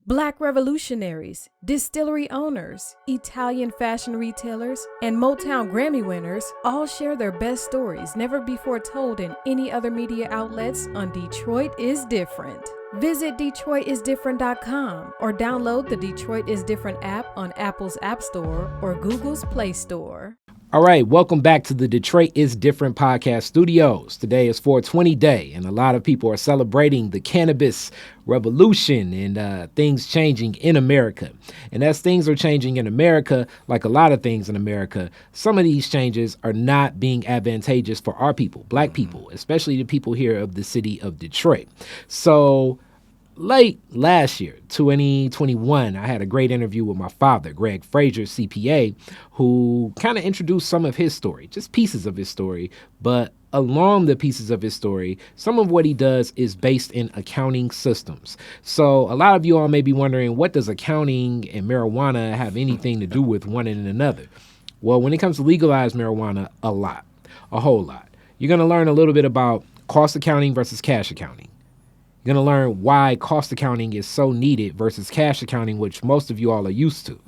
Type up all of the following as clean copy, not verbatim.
Black revolutionaries, distillery owners, Italian fashion retailers, and Motown Grammy winners all share their best stories never before told in any other media outlets on Detroit is Different. Visit DetroitisDifferent.com or download the Detroit is Different app on Apple's App Store or Google's Play Store. All right, welcome back to the Detroit is Different podcast studios. Today is 420 Day, and a lot of people are celebrating the cannabis revolution and things changing in America. And as things are changing in America, like a lot of things in America, some of these changes are not being advantageous for our people, Black people, especially the people here of the city of Detroit. So late last year, 2021, I had a great interview with my father, Greg Frazier, CPA, who kind of introduced some of his story, just pieces of his story. But along the pieces of his story, some of what he does is based in accounting systems. So a lot of you all may be wondering, what does accounting and marijuana have anything to do with one and another? Well, when it comes to legalized marijuana, a whole lot. You're going to learn a little bit about cost accounting versus cash accounting. You're going to learn why cost accounting is so needed versus cash accounting, which most of you all are used to.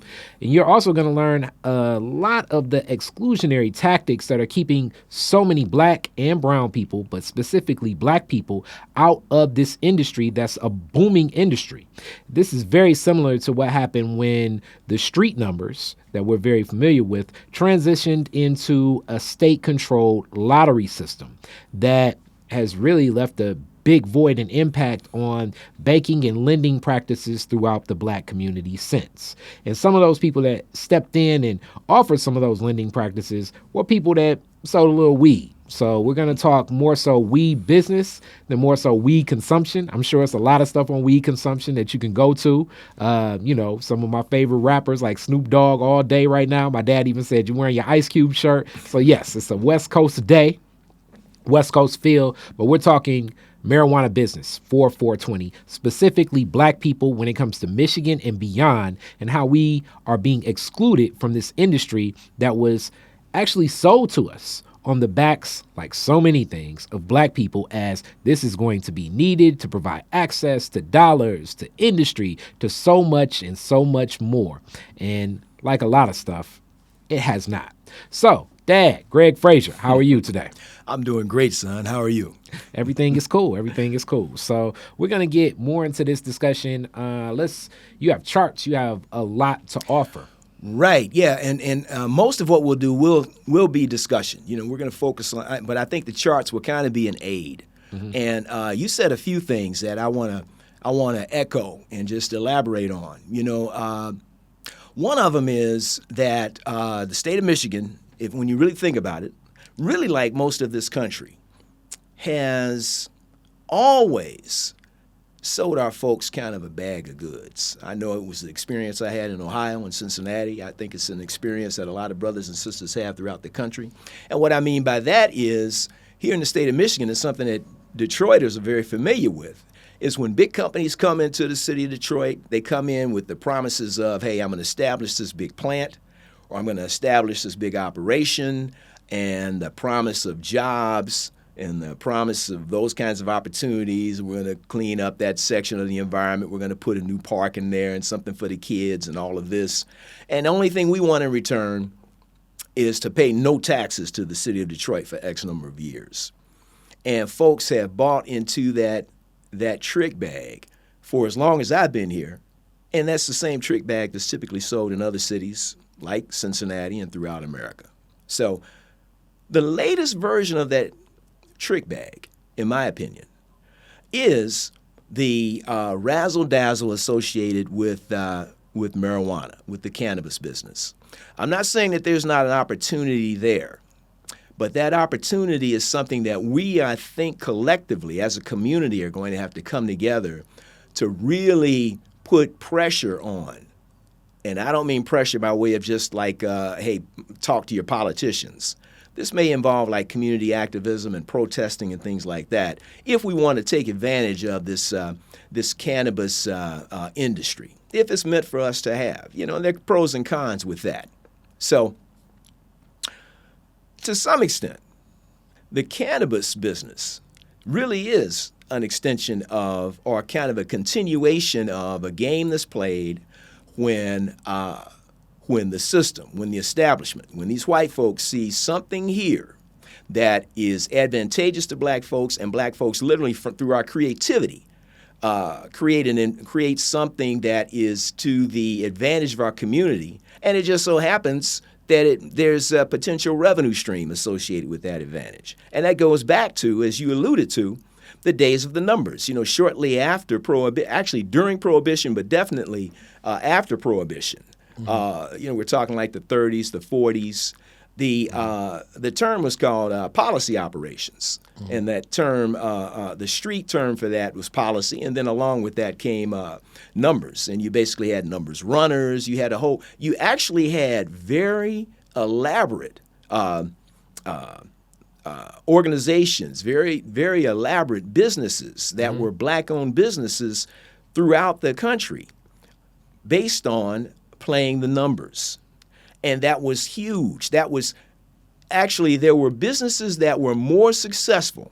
And you're also going to learn a lot of the exclusionary tactics that are keeping so many Black and brown people, but specifically Black people, out of this industry that's a booming industry. This is very similar to what happened when the street numbers that we're very familiar with transitioned into a state-controlled lottery system that has really left a big void and impact on banking and lending practices throughout the Black community since. And some of those people that stepped in and offered some of those lending practices were people that sold a little weed. So we're going to talk more so weed business than more so weed consumption. I'm sure it's a lot of stuff on weed consumption that you can go to. Some of my favorite rappers like Snoop Dogg all day right now. My dad even said, you're wearing your Ice Cube shirt. So yes, it's a West Coast day, West Coast feel, but we're talking marijuana business for 420, specifically Black people when it comes to Michigan and beyond, and how we are being excluded from this industry that was actually sold to us on the backs, like so many things, of Black people, as this is going to be needed to provide access to dollars, to industry, to so much and so much more. And like a lot of stuff, it has not. So, Dad, Greg Frazier, how are you today? I'm doing great, son. How are you? Everything is cool. Everything is cool. So we're going to get more into this discussion. You have charts. You have a lot to offer. Right. Yeah. And most of what we'll do will be discussion. We're going to focus on, but I think the charts will kind of be an aid. Mm-hmm. And you said a few things that I want to echo and just elaborate on. One of them is that the state of Michigan, when you really think about it, really like most of this country, has always sold our folks kind of a bag of goods. I know it was the experience I had in Ohio and Cincinnati. I think it's an experience that a lot of brothers and sisters have throughout the country. And what I mean by that is, here in the state of Michigan, is something that Detroiters are very familiar with, is when big companies come into the city of Detroit, they come in with the promises of, hey, I'm going to establish this big plant, or I'm going to establish this big operation, and the promise of jobs and the promise of those kinds of opportunities. We're going to clean up that section of the environment. We're going to put a new park in there and something for the kids and all of this. And the only thing we want in return is to pay no taxes to the city of Detroit for X number of years. And folks have bought into that trick bag for as long as I've been here. And that's the same trick bag that's typically sold in other cities like Cincinnati and throughout America. So the latest version of that trick bag, in my opinion, is the razzle-dazzle associated with marijuana, with the cannabis business. I'm not saying that there's not an opportunity there, but that opportunity is something that we, I think, collectively as a community are going to have to come together to really put pressure on. And I don't mean pressure by way of just like, hey, talk to your politicians. This may involve like community activism and protesting and things like that if we want to take advantage of this cannabis industry, if it's meant for us to have. There are pros and cons with that. So to some extent, the cannabis business really is an extension of, or kind of a continuation of, a game that's played when the system, when the establishment, when these white folks see something here that is advantageous to black folks, and black folks literally through our creativity create something that is to the advantage of our community, and it just so happens that there's a potential revenue stream associated with that advantage. And that goes back to, as you alluded to, the days of the numbers. Shortly after actually during Prohibition, but definitely after Prohibition. We're talking like the 30s, the 40s. The term was called policy operations, and that term, the street term for that was policy, and then along with that came numbers, and you basically had numbers runners. You actually had very elaborate organizations, very, very elaborate businesses that were black-owned businesses throughout the country based on playing the numbers. And that was huge. There were businesses that were more successful.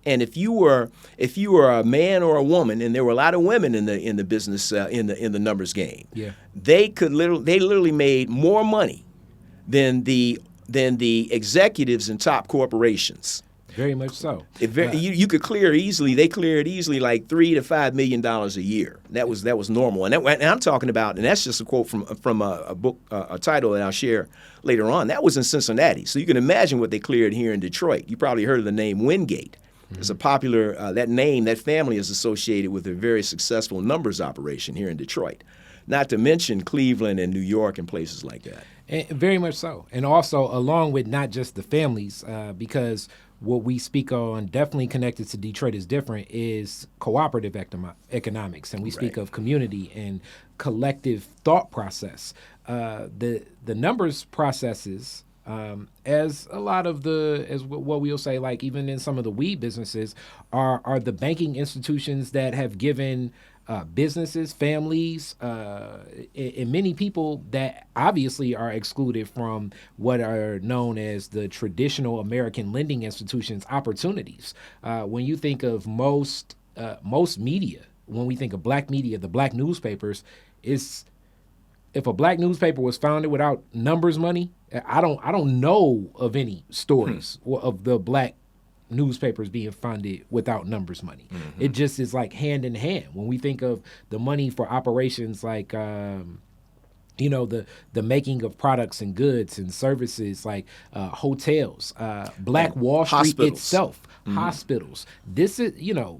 And if you were a man or a woman, and there were a lot of women in the business in the numbers game, they literally made more money than the executives in top corporations. Very much so. You could clear easily. They cleared easily like $3 to $5 million a year. That was normal. And I'm talking about, and that's just a quote from a book, a title that I'll share later on. That was in Cincinnati. So you can imagine what they cleared here in Detroit. You probably heard of the name Wingate. It's a popular, that family is associated with a very successful numbers operation here in Detroit. Not to mention Cleveland and New York and places like that. And very much so. And also along with not just the families, because what we speak on, definitely connected to Detroit is different, is cooperative economics. And we speak of community and collective thought process. The numbers processes, as a lot of as what we'll say, like even in some of the weed businesses, are the banking institutions that have given businesses, families, and many people that obviously are excluded from what are known as the traditional American lending institutions opportunities. When you think of most media, when we think of black media, the black newspapers, if a black newspaper was founded without numbers money, I don't know of any stories of the black newspapers being funded without numbers money. It just is like hand in hand. When we think of the money for operations like the making of products and goods and services like hotels, Black Wall Street hospitals. itself, hospitals. This is,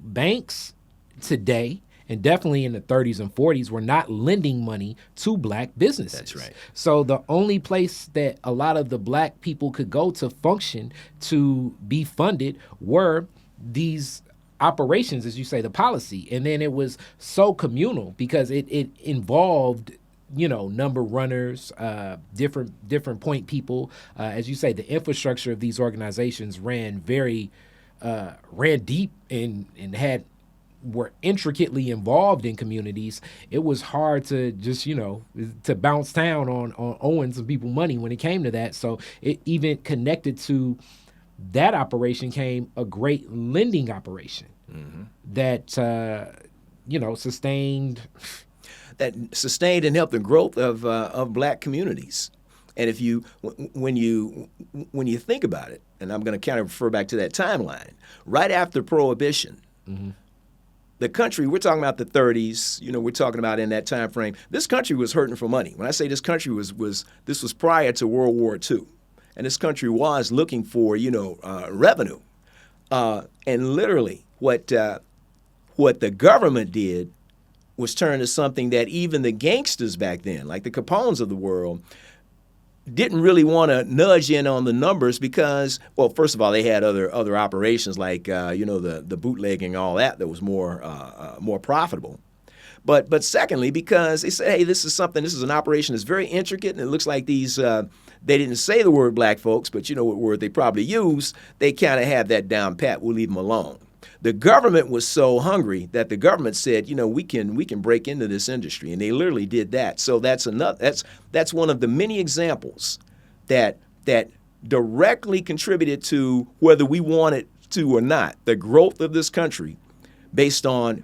banks today, and definitely in the 30s and 40s, were not lending money to black businesses. That's right. So the only place that a lot of the black people could go to function, to be funded, were these operations, as you say, the policy. And then it was so communal because it involved number runners, different point people. As you say, the infrastructure of these organizations ran deep and were intricately involved in communities. It was hard to just, to bounce down on owing some people money when it came to that. So it even connected to that operation came a great lending operation that, sustained. That sustained and helped the growth of black communities. And when you think about it, and I'm going to kind of refer back to that timeline, right after Prohibition, the country, we're talking about the 30s, we're talking about in that time frame, this country was hurting for money. When I say this country this was prior to World War II. And this country was looking for, revenue. And literally what the government did was turn to something that even the gangsters back then, like the Capones of the world, didn't really want to nudge in on the numbers because, well, first of all, they had other operations like the bootlegging and all that was more profitable. But secondly, because they said, hey, this is an operation that's very intricate, and it looks like these they didn't say the word black folks, but you know what word they probably used. They kind of had that down pat. We'll leave them alone. The government was so hungry that the government said, we can break into this industry, and they literally did that. So that's one of the many examples that directly contributed to, whether we wanted to or not, the growth of this country based on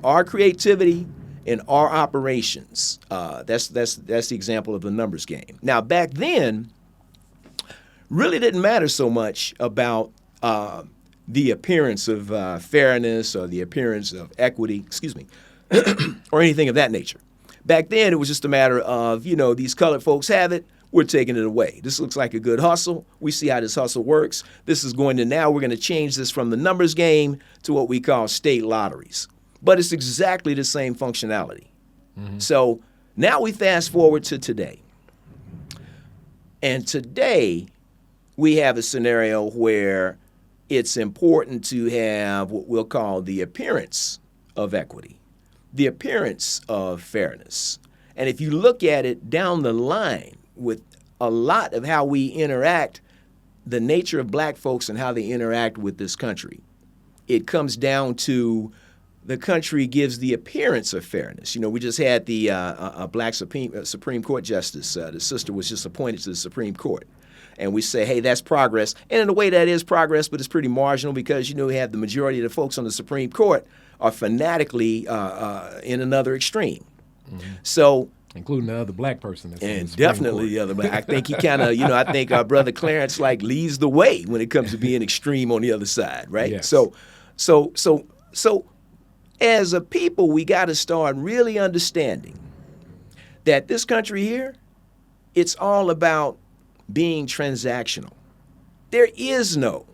our creativity and our operations. That's the example of the numbers game. Now, back then, really didn't matter so much about the appearance of fairness or the appearance of equity, or anything of that nature. Back then, it was just a matter of, these colored folks have it, we're taking it away. This looks like a good hustle. We see how this hustle works. We're going to change this from the numbers game to what we call state lotteries. But it's exactly the same functionality. Mm-hmm. So now we fast forward to today. And today, we have a scenario where it's important to have what we'll call the appearance of equity, the appearance of fairness. And if you look at it down the line with a lot of how we interact, the nature of black folks and how they interact with this country, it comes down to the country gives the appearance of fairness. We just had the a black Supreme Court justice. The sister was just appointed to the Supreme Court. And we say, hey, that's progress. And in a way, that is progress, but it's pretty marginal because, we have the majority of the folks on the Supreme Court are fanatically in another extreme. Mm-hmm. So, including the other black person. And definitely the other black. I think he kind of, I think our brother Clarence leads the way when it comes to being extreme on the other side, right? Yes. So as a people, we got to start really understanding that this country here, it's all about being transactional. There is no,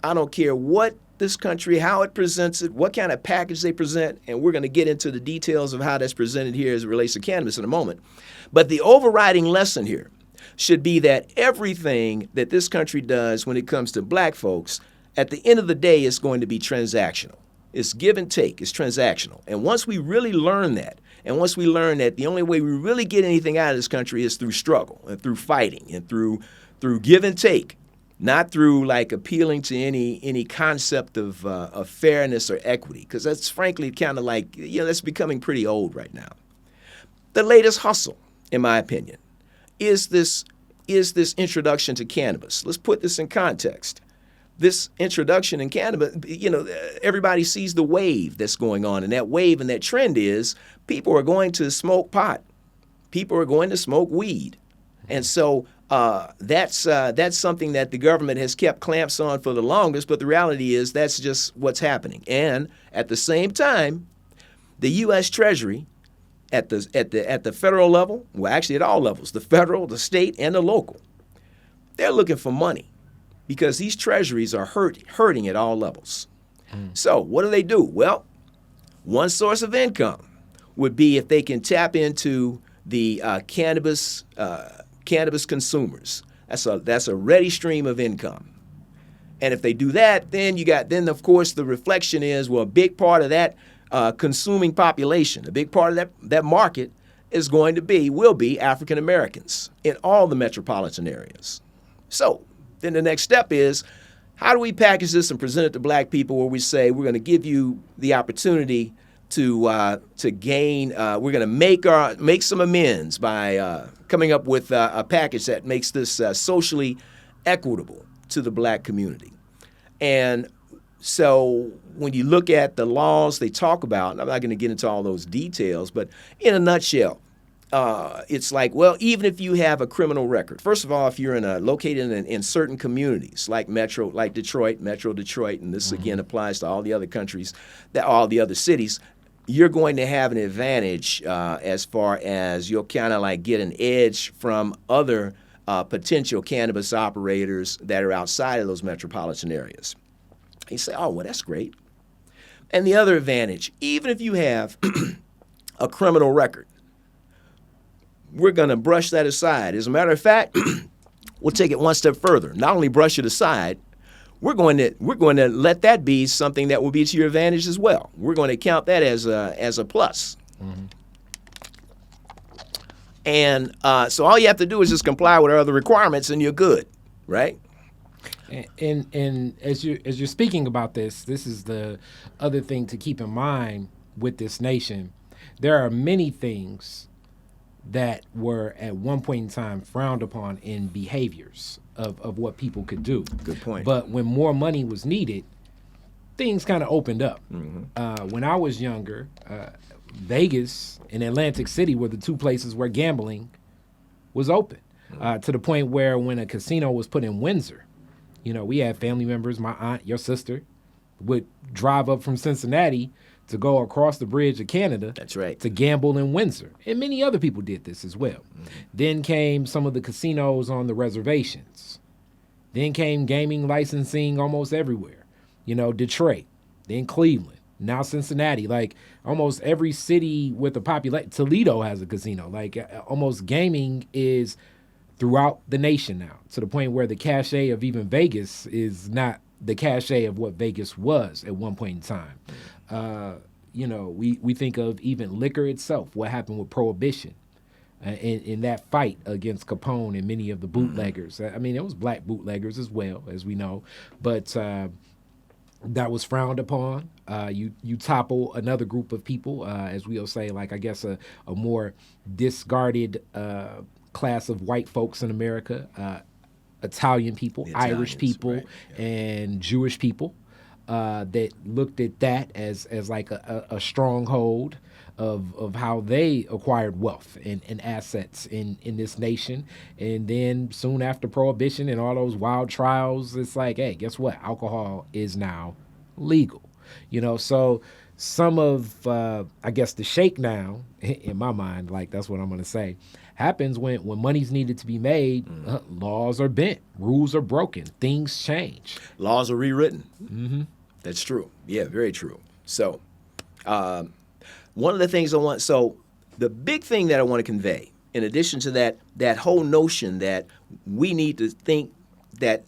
I don't care what this country, how it presents it, what kind of package they present, and we're going to get into the details of how that's presented here as it relates to cannabis in a moment. But the overriding lesson here should be that everything that this country does when it comes to black folks, at the end of the day, is going to be transactional. It's give and take. It's transactional. And once we really learn that, and once we learn that the only way we really get anything out of this country is through struggle and through fighting and through give and take, not through appealing to any concept of fairness or equity, because that's frankly kind of that's becoming pretty old right now. The latest hustle, in my opinion, is this introduction to cannabis. Let's put this in context. This introduction in cannabis, everybody sees the wave that's going on, and that wave and that trend is people are going to smoke pot. People are going to smoke weed. And so that's something that the government has kept clamps on for the longest, but the reality is that's just what's happening. And at the same time, the U.S. Treasury at the federal level, well, actually at all levels, the federal, the state, and the local, they're looking for money because these treasuries are hurting at all levels. So what do? Well, one source of income would be if they can tap into the cannabis consumers. That's a ready stream of income. And if they do that, then of course the reflection is, well, a big part of that consuming population, a big part of that market will be African Americans in all the metropolitan areas. So then the next step is, how do we package this and present it to black people where we say we're going to give you the opportunity to gain, we're going to make some amends by coming up with a package that makes this socially equitable to the black community. And so when you look at the laws they talk about, and I'm not going to get into all those details, but in a nutshell, it's even if you have a criminal record, first of all, if you're located in certain communities like Detroit, Metro Detroit, and this again applies to all the other countries, all the other cities, you're going to have an advantage as far as you'll kind of get an edge from other potential cannabis operators that are outside of those metropolitan areas. You say, oh, well, that's great. And the other advantage, even if you have a criminal record, we're going to brush that aside. As a matter of fact, we'll take it one step further. Not only brush it aside, we're going to let that be something that will be to your advantage as well. We're going to count that as a plus. Mm-hmm. And so all you have to do is just comply with our other requirements, and you're good, right? And as you're speaking about this is the other thing to keep in mind with this nation. There are many things that were at one point in time frowned upon in behaviors of what people could do. Good point. But when more money was needed, things kind of opened up. When I was younger, Vegas and Atlantic City were the two places where gambling was open, to the point where when a casino was put in Windsor, we had family members, my aunt, your sister, would drive up from Cincinnati to go across the bridge of Canada. That's right. To gamble in Windsor. And many other people did this as well. Then came some of the casinos on the reservations. Then came gaming licensing almost everywhere. Detroit, then Cleveland, now Cincinnati. Like almost every city with a population. Toledo has a casino. Like almost gaming is throughout the nation now, to the point where the cachet of even Vegas is not the cachet of what Vegas was at one point in time. We think of even liquor itself, what happened with Prohibition in that fight against Capone and many of the bootleggers. I mean, it was black bootleggers as well, as we know, but that was frowned upon. You topple another group of people, as we'll say, like I guess a more discarded class of white folks in America, Italian people, Irish people, right, yeah, and Jewish people. That looked at that as like a stronghold of how they acquired wealth and assets in this nation. And then soon after Prohibition and all those wild trials, it's like, hey, guess what? Alcohol is now legal. So some of, I guess, the shakedown, in my mind, like that's what I'm going to say, happens when money's needed to be made. Laws are bent, rules are broken, things change. Laws are rewritten. Mm-hmm. That's true. Yeah, very true. So one of the things the big thing that I want to convey, in addition to that whole notion that we need to think that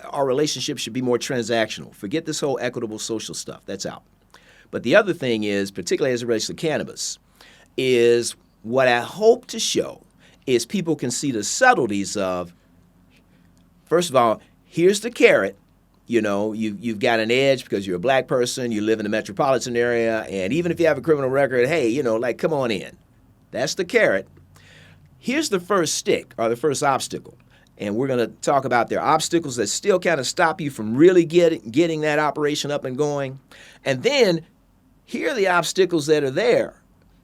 our relationship should be more transactional. Forget this whole equitable social stuff. That's out. But the other thing is, particularly as it relates to cannabis, is what I hope to show is people can see the subtleties of, first of all, here's the carrot. You've got an edge because you're a black person, you live in the metropolitan area, and even if you have a criminal record, hey, come on in. That's the carrot. Here's the first stick, or the first obstacle. And we're going to talk about there are obstacles that still kind of stop you from really getting that operation up and going. And then here are the obstacles that are there.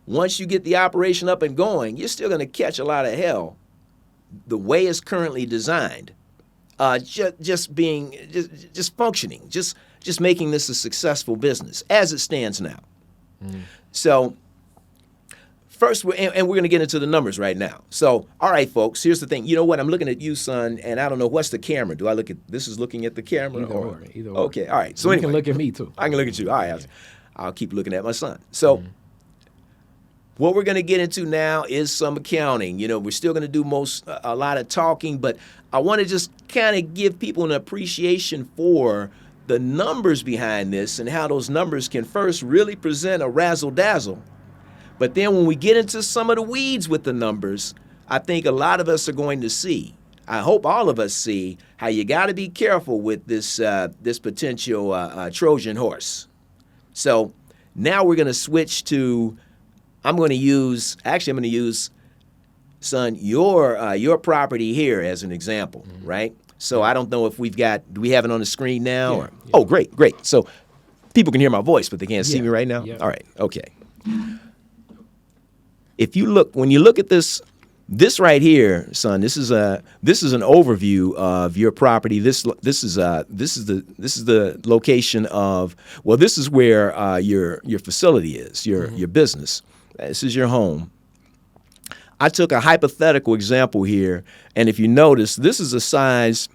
Once you get the operation up and going, you're still going to catch a lot of hell the way it's currently designed. Just functioning, just making this a successful business as it stands now. So first, we're going to get into the numbers right now. So, all right, folks, here's the thing. You know what? I'm looking at you, son, and I don't know, what's the camera? Do I look at, this is looking at the camera? Either or. Okay, all right. So you anyway, can look at me, too. I can look at you. All right, I'll keep looking at my son. So what we're going to get into now is some accounting. We're still going to do a lot of talking, but I want to just kind of give people an appreciation for the numbers behind this and how those numbers can first really present a razzle-dazzle. But then when we get into some of the weeds with the numbers, I think a lot of us are going to see, I hope all of us see, how you got to be careful with this potential Trojan horse. So now we're going to switch to, I'm going to use, son, your property here as an example, right? So I don't know if do we have it on the screen now? Yeah, or? yeah. Oh, great. So people can hear my voice, but they can't see me right now? Yeah. All right, okay. When you look at this right here, son, this is an overview of your property. This is the location of, well, this is where your facility is, your business. This is your home. I took a hypothetical example here, and if you notice, this is a size.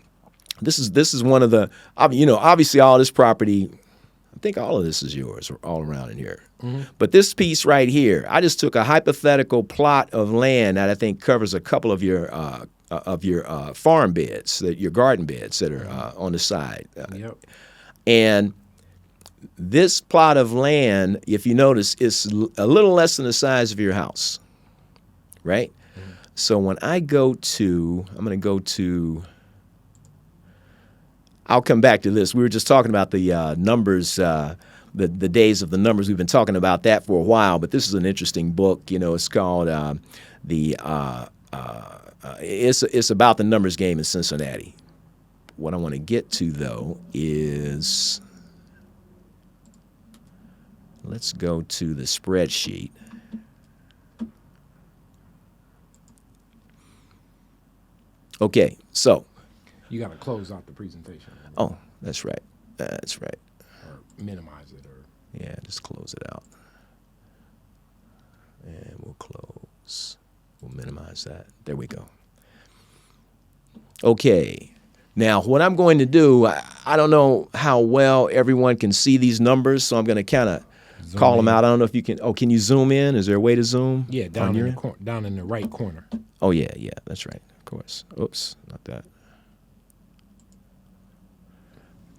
This is one of the, obviously all this property. I think all of this is yours, all around in here. But this piece right here, I just took a hypothetical plot of land that I think covers a couple of your farm beds, your garden beds that are on the side. And this plot of land, if you notice, is a little less than the size of your house, right? So when I go to, I'll come back to this. We were just talking about the numbers, the days of the numbers. We've been talking about that for a while, but this is an interesting book. It's called it's about the numbers game in Cincinnati. What I want to get to, though, is let's go to the spreadsheet. Okay, so. You got to close out the presentation. Oh, that's right. That's right. Or minimize it. Or yeah, just close it out. And we'll close. We'll minimize that. There we go. Okay. Now, what I'm going to do, I don't know how well everyone can see these numbers, so I'm going to kind of call them out. I don't know if you can. Oh, can you zoom in? Is there a way to zoom? Yeah, down in the right corner. Oh, yeah, that's right. Of course. Oops, not that.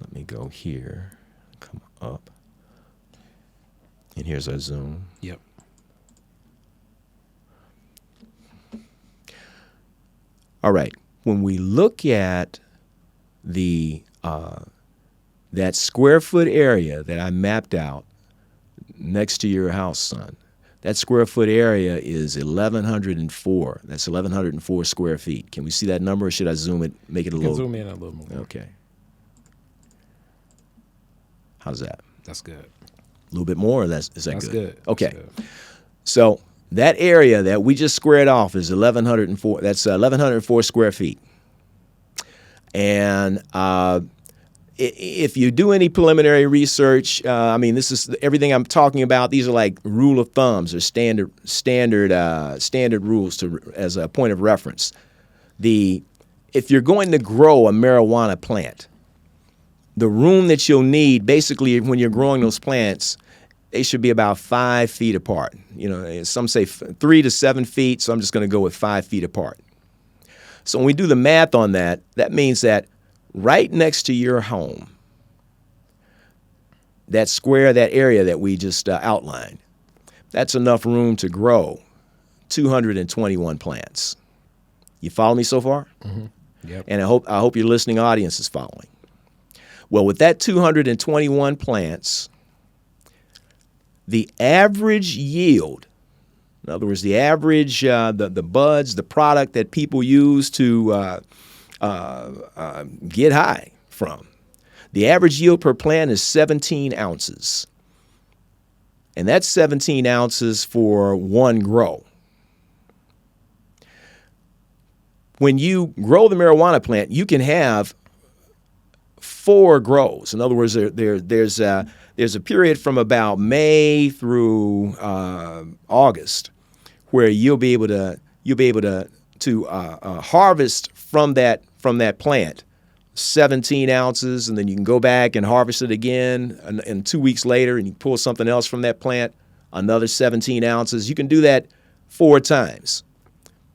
Let me go here, come up, and here's our zoom. Yep. All right. When we look at the that square foot area that I mapped out next to your house, son, that square foot area is 1,104. That's 1,104 square feet. Can we see that number, or should I zoom it, make it a little? Zoom in a little more. Okay. How's that? That's good. A little bit more, or is that That's good? Okay. That's good. So that area that we just squared off is 1,104. That's 1,104 square feet. And if you do any preliminary research, this is everything I'm talking about. These are like rule of thumbs or standard rules as a point of reference. If you're going to grow a marijuana plant, the room that you'll need, basically, when you're growing those plants, they should be about 5 feet apart. Some say 3 to 7 feet, so I'm just going to go with 5 feet apart. So when we do the math on that, that means that right next to your home, that square, that area that we just outlined, that's enough room to grow 221 plants. You follow me so far? Mm-hmm. Yep. And I hope your listening audience is following. Well, with that 221 plants, the average yield, in other words, the average, the buds, the product that people use to get high from, the average yield per plant is 17 ounces. And that's 17 ounces for one grow. When you grow the marijuana plant, you can have 4 grows. In other words, there's a period from about May through August where you'll be able to harvest from that plant 17 ounces, and then you can go back and harvest it again, and 2 weeks later, and you pull something else from that plant, another 17 ounces. You can do that 4 times.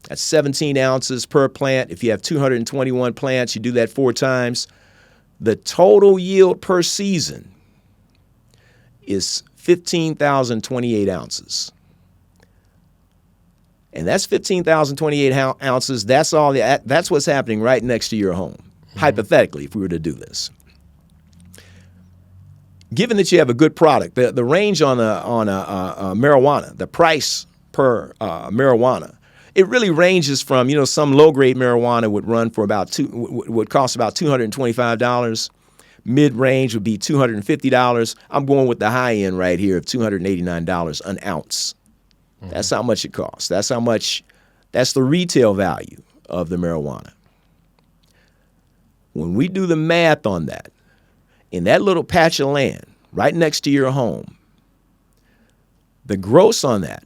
That's 17 ounces per plant. If you have 221 plants, you do that 4 times. The total yield per season is 15,028 ounces. And that's 15,028 ounces. That's what's happening right next to your home, hypothetically, if we were to do this. Given that you have a good product, the range on a marijuana, the price per marijuana, it really ranges from, some low-grade marijuana would run for would cost about $225. Mid-range would be $250. I'm going with the high end right here of $289 an ounce. Mm-hmm. That's how much it costs. That's the retail value of the marijuana. When we do the math on that, in that little patch of land right next to your home, the gross on that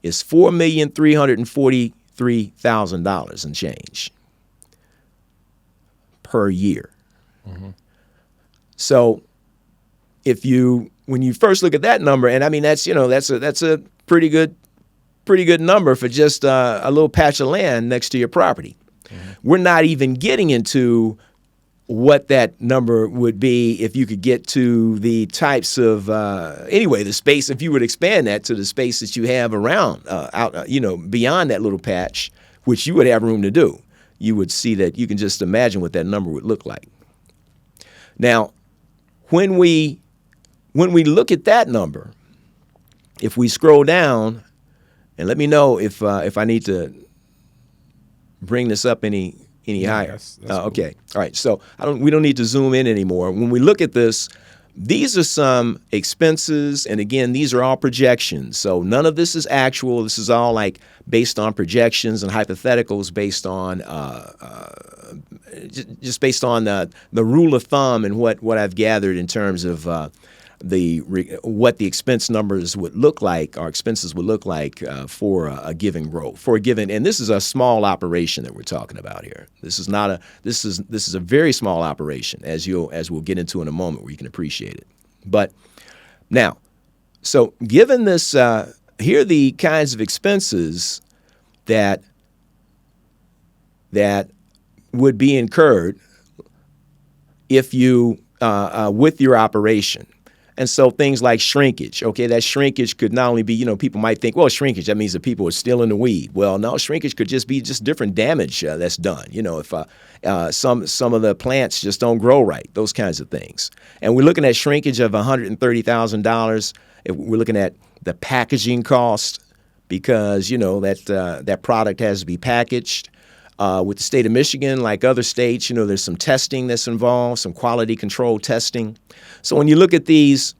is $4,343,000 and change per year. Mm-hmm. So when you first look at that number, and that's a pretty good number for just a little patch of land next to your property. Mm-hmm. We're not even getting into what that number would be if you could get to the types of the space, if you would expand that to the space that you have around beyond that little patch, which you would have room to do. You would see that. You can just imagine what that number would look like. Now, when we look at that number, if we scroll down, and let me know if I need to bring this up any higher. That's okay. Cool. All right. So we don't need to zoom in anymore. When we look at this, these are some expenses, and again, these are all projections. So none of this is actual. This is all like based on projections and hypotheticals, based on just based on the rule of thumb and what I've gathered in terms of what the expense numbers would look like, our expenses would look like for a given growth, and this is a small operation that we're talking about here. This is a very small operation, as we'll get into in a moment, where you can appreciate it. But now, so given this, here are the kinds of expenses that would be incurred if you with your operation. And so things like shrinkage, okay, that shrinkage could not only be, people might think, well, shrinkage, that means that people are still in the weed. Well, no, shrinkage could just be different damage that's done. If some of the plants just don't grow right, those kinds of things. And we're looking at shrinkage of $130,000. If we're looking at the packaging cost, because, that product has to be packaged. With the state of Michigan, like other states, there's some testing that's involved, some quality control testing. So when you look at these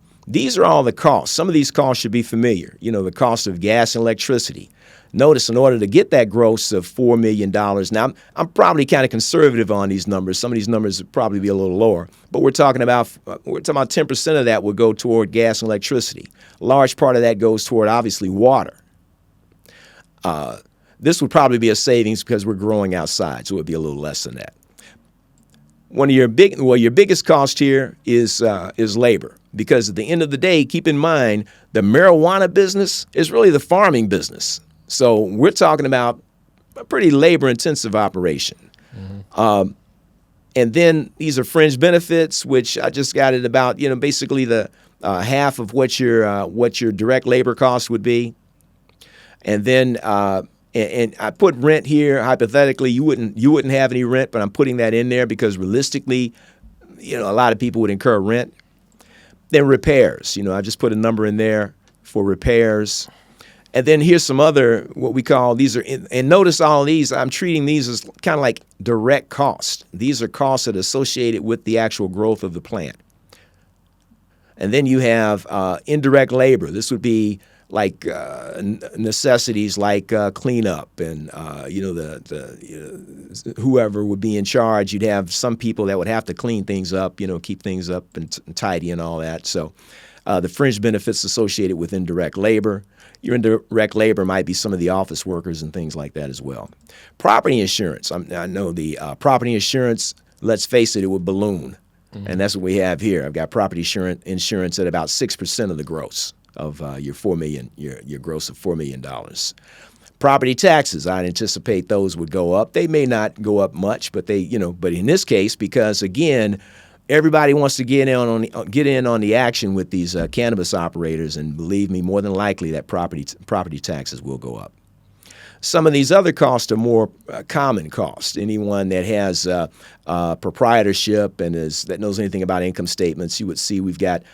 are all the costs. Some of these costs should be familiar. The cost of gas and electricity. Notice, in order to get that gross of $4 million, now I'm probably kind of conservative on these numbers. Some of these numbers would probably be a little lower, but we're talking about 10% of that would go toward gas and electricity. A large part of that goes toward, obviously, water. This would probably be a savings because we're growing outside, so it would be a little less than that. Your biggest cost here is labor, because at the end of the day, keep in mind, the marijuana business is really the farming business. So we're talking about a pretty labor-intensive operation. Mm-hmm. And then these are fringe benefits, which I just got at about, basically the half of what your direct labor cost would be. And then and I put rent here. Hypothetically, you wouldn't have any rent, but I'm putting that in there because realistically, a lot of people would incur rent. Then repairs. I just put a number in there for repairs. And then here's some other, what we call, and notice all of these, I'm treating these as kind of like direct costs. These are costs that are associated with the actual growth of the plant. And then you have indirect labor. This would be like necessities like cleanup and whoever would be in charge. You'd have some people that would have to clean things up, keep things up and tidy and all that. So the fringe benefits associated with indirect labor. Your indirect labor might be some of the office workers and things like that as well. Property insurance. I know the property insurance, let's face it, it would balloon. Mm-hmm. And that's what we have here. I've got property insurance at about 6% of the gross of your $4 million, your gross of $4 million. Property taxes, I'd anticipate those would go up. They may not go up much, but but in this case, because again, everybody wants to get in on the action with these cannabis operators, and believe me, more than likely that property taxes will go up. Some of these other costs are more common costs. Anyone that has proprietorship and that knows anything about income statements, you would see we've got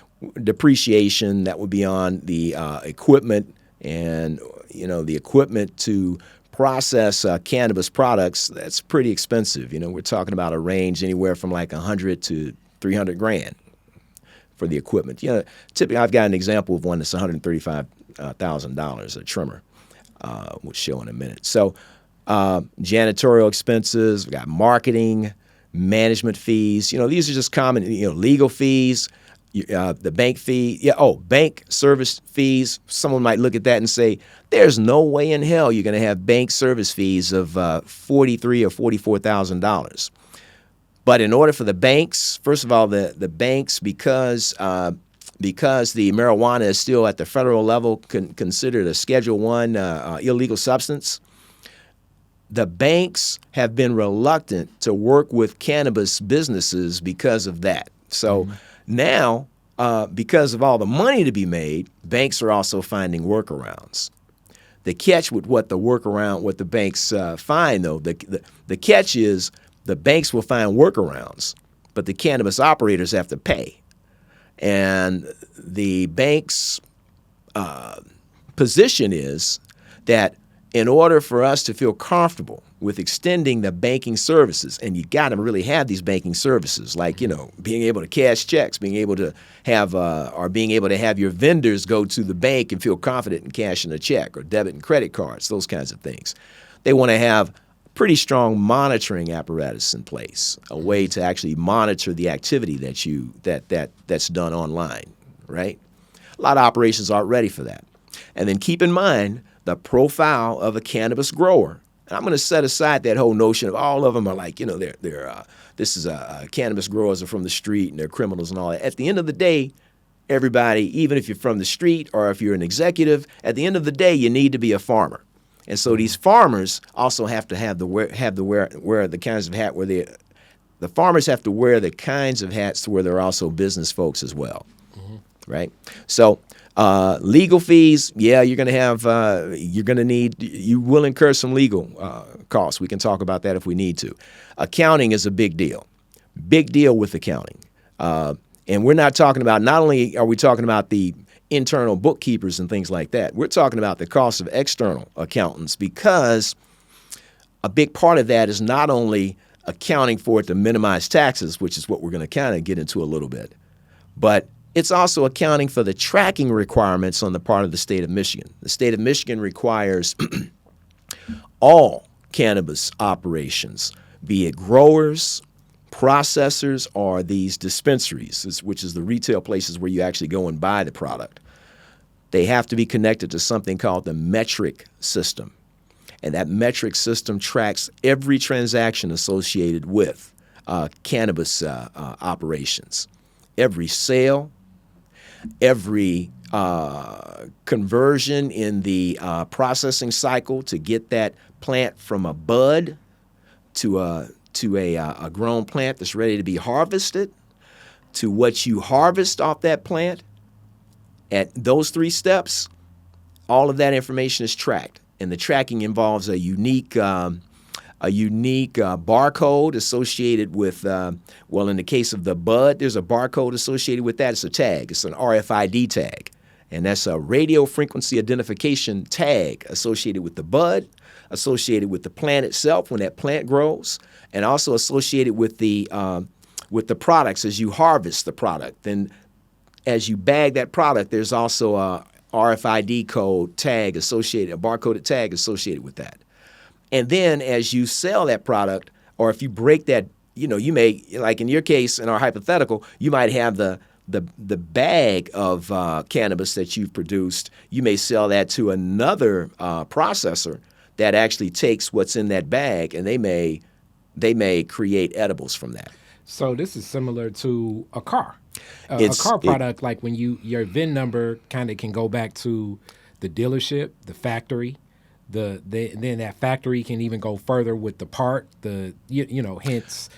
depreciation that would be on the equipment, and the equipment to process cannabis products. That's pretty expensive. We're talking about a range anywhere from like $100 to $300,000 for the equipment. Typically, I've got an example of one that's $135,000, a trimmer. We'll show in a minute. So, janitorial expenses. We got marketing, management fees. These are just common. Legal fees. The bank fee, bank service fees. Someone might look at that and say, "There's no way in hell you're going to have bank service fees of $43,000 or $44,000." But in order for the banks, first of all, the banks, because the marijuana is still at the federal level considered a Schedule I illegal substance, the banks have been reluctant to work with cannabis businesses because of that. So now, because of all the money to be made, banks are also finding workarounds. The catch with what the banks find, though, the catch is the banks will find workarounds, but the cannabis operators have to pay. And the bank's position is that in order for us to feel comfortable with extending the banking services, and you got to really have these banking services, like, being able to cash checks, being able to have your vendors go to the bank and feel confident in cashing a check, or debit and credit cards, those kinds of things. They want to have pretty strong monitoring apparatus in place, a way to actually monitor the activity that's done online, right? A lot of operations aren't ready for that. And then keep in mind the profile of a cannabis grower. And I'm going to set aside that whole notion of all of them are like, cannabis growers are from the street and they're criminals and all that. At the end of the day, everybody, even if you're from the street or if you're an executive, at the end of the day, you need to be a farmer. And so these farmers also have to wear the kinds of hat where the farmers have to wear the kinds of hats to where they're also business folks as well, right? So legal fees, yeah, you will incur some legal costs. We can talk about that if we need to. Accounting is a big deal with accounting. And we're not only are we talking about the internal bookkeepers and things like that, we're talking about the cost of external accountants, because a big part of that is not only accounting for it to minimize taxes, which is what we're going to kind of get into a little bit, but it's also accounting for the tracking requirements on the part of the state of Michigan. The state of Michigan requires all cannabis operations, be it growers, processors, or these dispensaries, which is the retail places where you actually go and buy the product. They have to be connected to something called the metric system. And that metric system tracks every transaction associated with cannabis operations. Every sale, every conversion in the processing cycle to get that plant from a bud to a grown plant that's ready to be harvested, to what you harvest off that plant. At those 3 steps, all of that information is tracked, and the tracking involves a unique barcode associated with, in the case of the bud, there's a barcode associated with that. It's a tag. It's an RFID tag, and that's a radio frequency identification tag associated with the bud, associated with the plant itself when that plant grows, and also associated with the products as you harvest the product. Then as you bag that product, there's also a RFID code tag associated, a barcoded tag associated with that. And then as you sell that product, or if you break that, you may, like in your case, in our hypothetical, you might have the bag of cannabis that you've produced. You may sell that to another processor that actually takes what's in that bag, and they may create edibles from that. So this is similar to a car. A car product, like when your VIN number kind of can go back to the dealership, the factory, then that factory can even go further with the part, hence,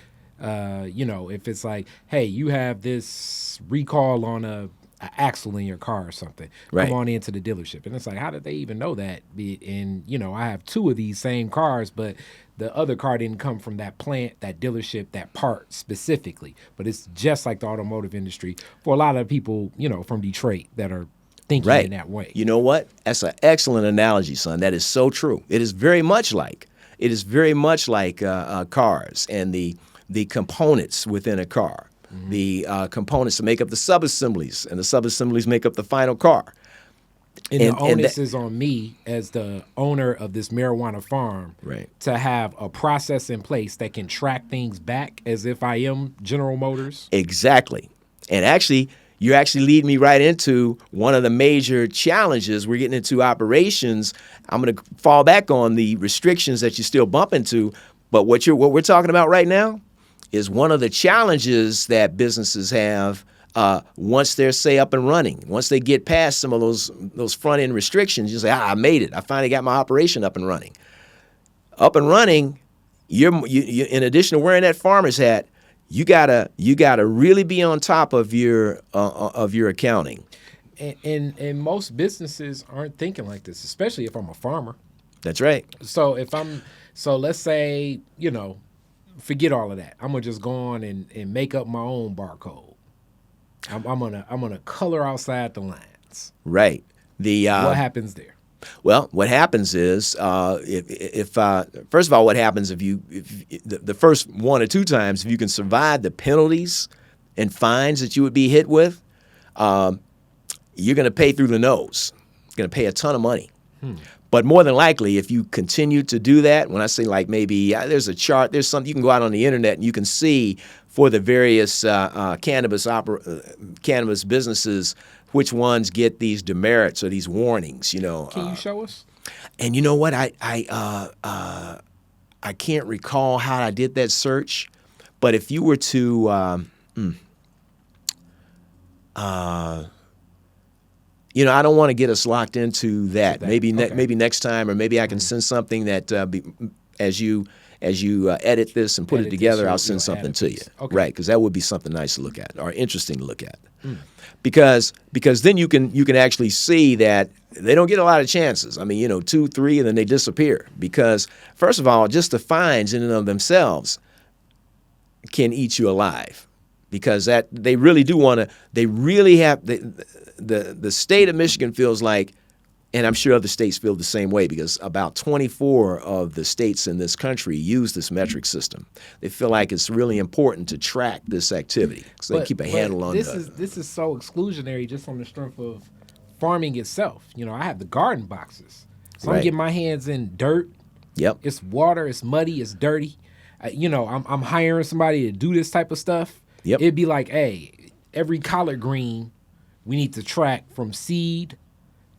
if it's like, hey, you have this recall on a axle in your car or something, right, come on into the dealership. And it's like, how did they even know that? And, I have 2 of these same cars, but the other car didn't come from that plant, that dealership, that part specifically. But it's just like the automotive industry for a lot of people, from Detroit that are thinking in that way. You know what? That's an excellent analogy, son. That is so true. It is very much like cars and the components within a car. Mm-hmm. The components to make up the sub-assemblies, and the sub-assemblies make up the final car. And the onus is on me as the owner of this marijuana farm, right, to have a process in place that can track things back as if I am General Motors. Exactly. And actually, you actually lead me right into one of the major challenges we're getting into operations. I'm going to fall back on the restrictions that you still bump into, but what we're talking about right now is one of the challenges that businesses have once they're, say, up and running. Once they get past some of those front-end restrictions, you say, I made it. I finally got my operation up and running. Up and running, you in addition to wearing that farmer's hat, you gotta really be on top of your accounting. And most businesses aren't thinking like this, especially if I'm a farmer. That's right. So let's say, forget all of that. I'm gonna just go on and make up my own barcode. I'm gonna color outside the lines. Right. What happens there? Well, what happens is, if first of all, what happens if the first 1 or 2 times, if you can survive the penalties and fines that you would be hit with, you're going to pay through the nose. You're going to pay a ton of money. But more than likely, if you continue to do that, when I say like maybe there's a chart, there's something you can go out on the internet and you can see for the various cannabis businesses which ones get these demerits or these warnings. Can you show us? And you know what? I can't recall how I did that search, but if you were to I don't want to get us locked into that. Maybe next time, or maybe I can send something that as you edit this and put it together, I'll send something to you. Okay. Right, because that would be something nice to look at or interesting to look at. Because then you can actually see that they don't get a lot of chances. I mean, 2, 3, and then they disappear. Because first of all, just the fines in and of themselves can eat you alive. Because that they really do want to. They really have the state of Michigan feels like, and I'm sure other states feel the same way, because about 24 of the states in this country use this metric system. They feel like it's really important to track this activity, so they keep a handle on this is so exclusionary just on the strength of farming itself. I have the garden boxes, so I'm getting my hands in dirt. Yep. It's water. It's muddy. It's dirty. I'm hiring somebody to do this type of stuff. Yep. It'd be like, hey, every collard green we need to track from seed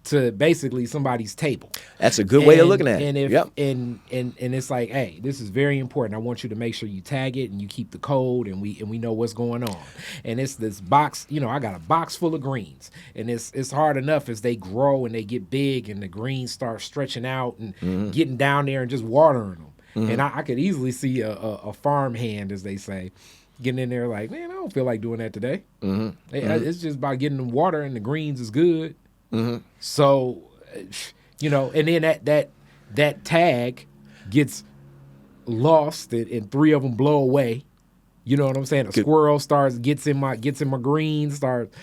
to basically somebody's table. That's a good way of looking at it. And if yep. and it's like, hey, this is very important. I want you to make sure you tag it and you keep the code, and we know what's going on. And it's this box, I got a box full of greens, and it's hard enough as they grow and they get big and the greens start stretching out and getting down there and just watering them. And I could easily see a farm hand, as they say, getting in there like, man, I don't feel like doing that today. It's just about getting the water, and the greens is good. So, and then that tag gets lost, and 3 of them blow away. You know what I'm saying? A squirrel gets in my greens, starts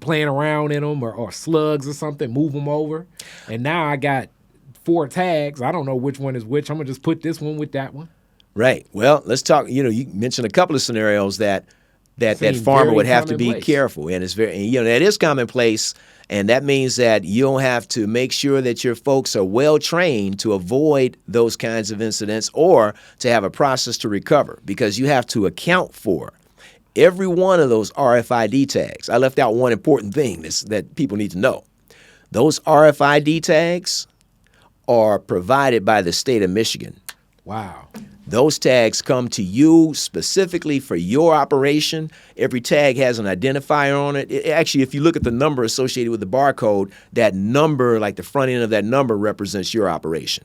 playing around in them, or slugs or something, move them over, and now I got 4 tags. I don't know which one is which. I'm gonna just put this one with that one. Right. Well, let's talk. You mentioned a couple of scenarios that farmer would have to be careful, and it's very, that is commonplace, and that means that you'll have to make sure that your folks are well trained to avoid those kinds of incidents, or to have a process to recover, because you have to account for every one of those RFID tags. I left out one important thing that people need to know. Those RFID tags are provided by the state of Michigan. Wow. Those tags come to you specifically for your operation. Every tag has an identifier on it. Actually, if you look at the number associated with the barcode, that number, like the front end of that number, represents your operation.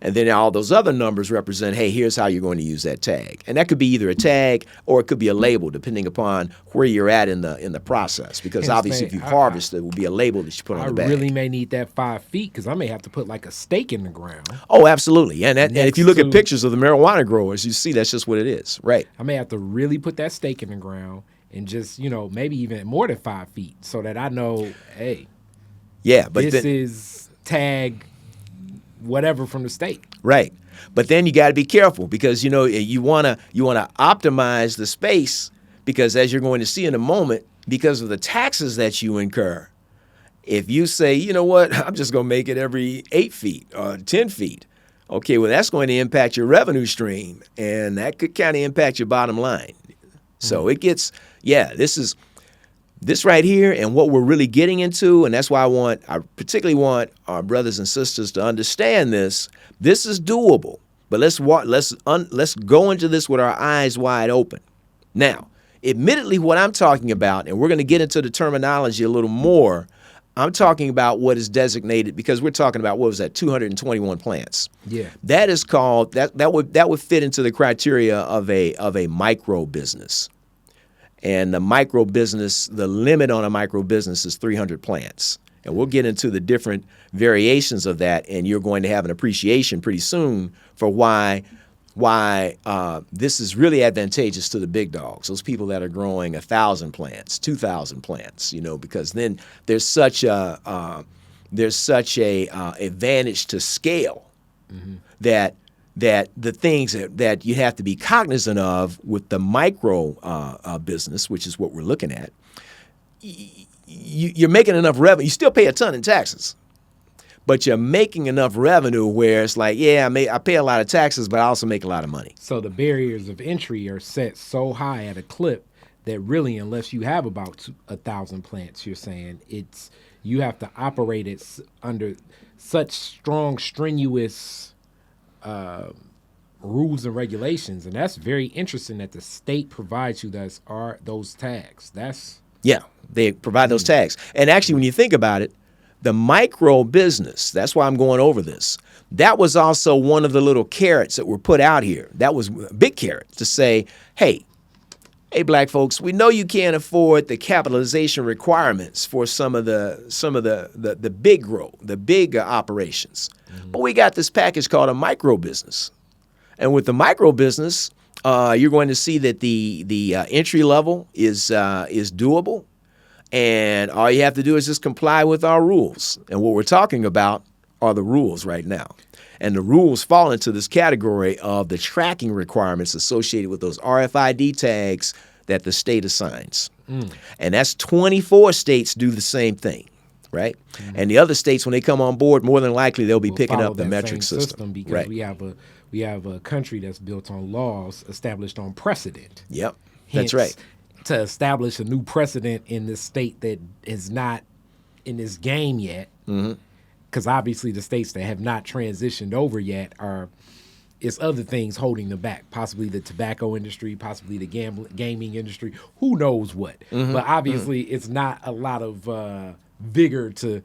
And then all those other numbers represent, hey, here's how you're going to use that tag. And that could be either a tag or it could be a label, depending upon where you're at in the process. Because obviously, if you harvest, it will be a label that you put on the bag. I really may need that 5 feet, because I may have to put like a stake in the ground. Oh, absolutely. And if you look at pictures of the marijuana growers, you see that's just what it is. Right. I may have to really put that stake in the ground, and just, maybe even more than 5 feet, so that I know, hey, but this is tag whatever from the state. Right. But then you got to be careful, because you want to optimize the space, because as you're going to see in a moment, because of the taxes that you incur, if you say, you know what, I'm just going to make it every 8 feet or 10 feet, okay, well, that's going to impact your revenue stream, and that could kind of impact your bottom line. So it gets, this right here, and what we're really getting into, and that's why I particularly want our brothers and sisters to understand this. This is doable, but let's go into this with our eyes wide open. Now, admittedly, what I'm talking about, and we're going to get into the terminology a little more, I'm talking about what is designated, because we're talking about, what was that, 221 plants. Yeah. That is called, that would fit into the criteria of a micro business. And the micro business, the limit on a micro business is 300 plants. And we'll get into the different variations of that, and you're going to have an appreciation pretty soon for why this is really advantageous to the big dogs, those people that are growing 1,000 plants, 2,000 plants, because then there's such a there's such a advantage to scale that the things that you have to be cognizant of with the micro business, which is what we're looking at, you're making enough revenue. You still pay a ton in taxes, but you're making enough revenue where it's like, yeah, I pay a lot of taxes, but I also make a lot of money. So the barriers of entry are set so high at a clip that really, unless you have about 1,000 plants, you're saying you have to operate it under such strong, strenuous rules and regulations, and that's very interesting that the state provides you those tags. Yeah, they provide those tags. And actually, when you think about it, the micro business, that's why I'm going over this, that was also one of the little carrots that were put out here. That was a big carrot to say, hey, black folks, we know you can't afford the capitalization requirements for some of the big growth, the big operations. But we got this package called a micro business. And with the micro business, you're going to see that the entry level is doable. And all you have to do is just comply with our rules. And what we're talking about are the rules right now. And the rules fall into this category of the tracking requirements associated with those RFID tags that the state assigns. And that's 24 states do the same thing, right? And the other states, when they come on board, more than likely they'll be picking up the metric system. Because right. we have a country that's built on laws established on precedent. Yep, Hence, that's right. To establish a new precedent in this state that is not in this game yet, because obviously the states that have not transitioned over yet it's other things holding them back, possibly the tobacco industry, possibly the gaming industry, who knows what. But obviously it's not a lot of vigor to,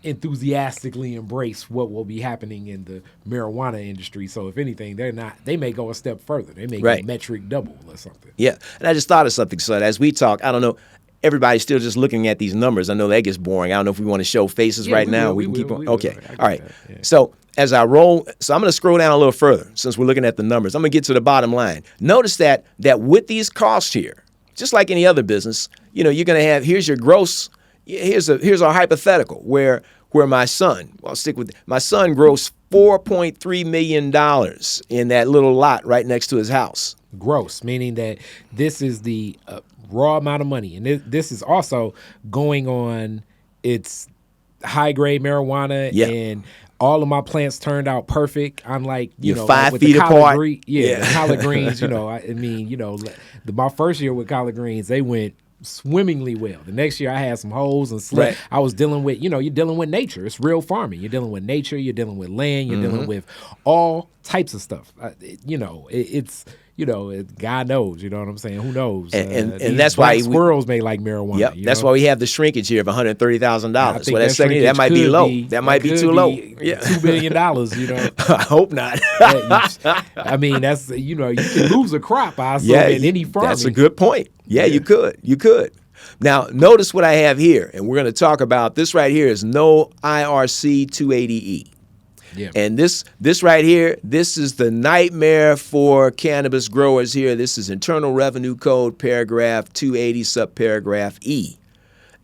enthusiastically embrace what will be happening in the marijuana industry. So if anything, they may go a step further. They may go metric double or something. Yeah. And I just thought of something, son. As we talk, I don't know, everybody's still just looking at these numbers. I know that gets boring. I don't know if we want to show faces right now. We can keep on. Okay. All right. Yeah. So as I roll, I'm going to scroll down a little further since we're looking at the numbers. I'm going to get to the bottom line. Notice that with these costs here, just like any other business, you're going to have, here's your gross. Here's our hypothetical where my son, I'll stick with my son, grossed $4.3 million in that little lot right next to his house. Gross, meaning that this is the raw amount of money, and this is also going on. It's high grade marijuana, and all of my plants turned out perfect. Unlike 5 feet apart. Collard greens. My first year with collard greens, they went swimmingly well. The next year I had some holes and slip. Right. I was dealing with, you're dealing with nature. It's real farming. You're dealing with nature. You're dealing with land. You're dealing with all types of stuff. God knows, you know what I'm saying? Who knows? And that's why squirrels may like marijuana. Yep, that's why we have the shrinkage here of $130,000. Well, that might be low. That might be too low. Yeah. $2 billion, I hope not. That's, you can lose a crop, I assume, in any farming. That's a good point. Yeah, you could. Now, notice what I have here, and we're going to talk about this right here is no IRC 280E. Yeah. And this right here, this is the nightmare for cannabis growers here. This is Internal Revenue Code, paragraph 280, subparagraph E.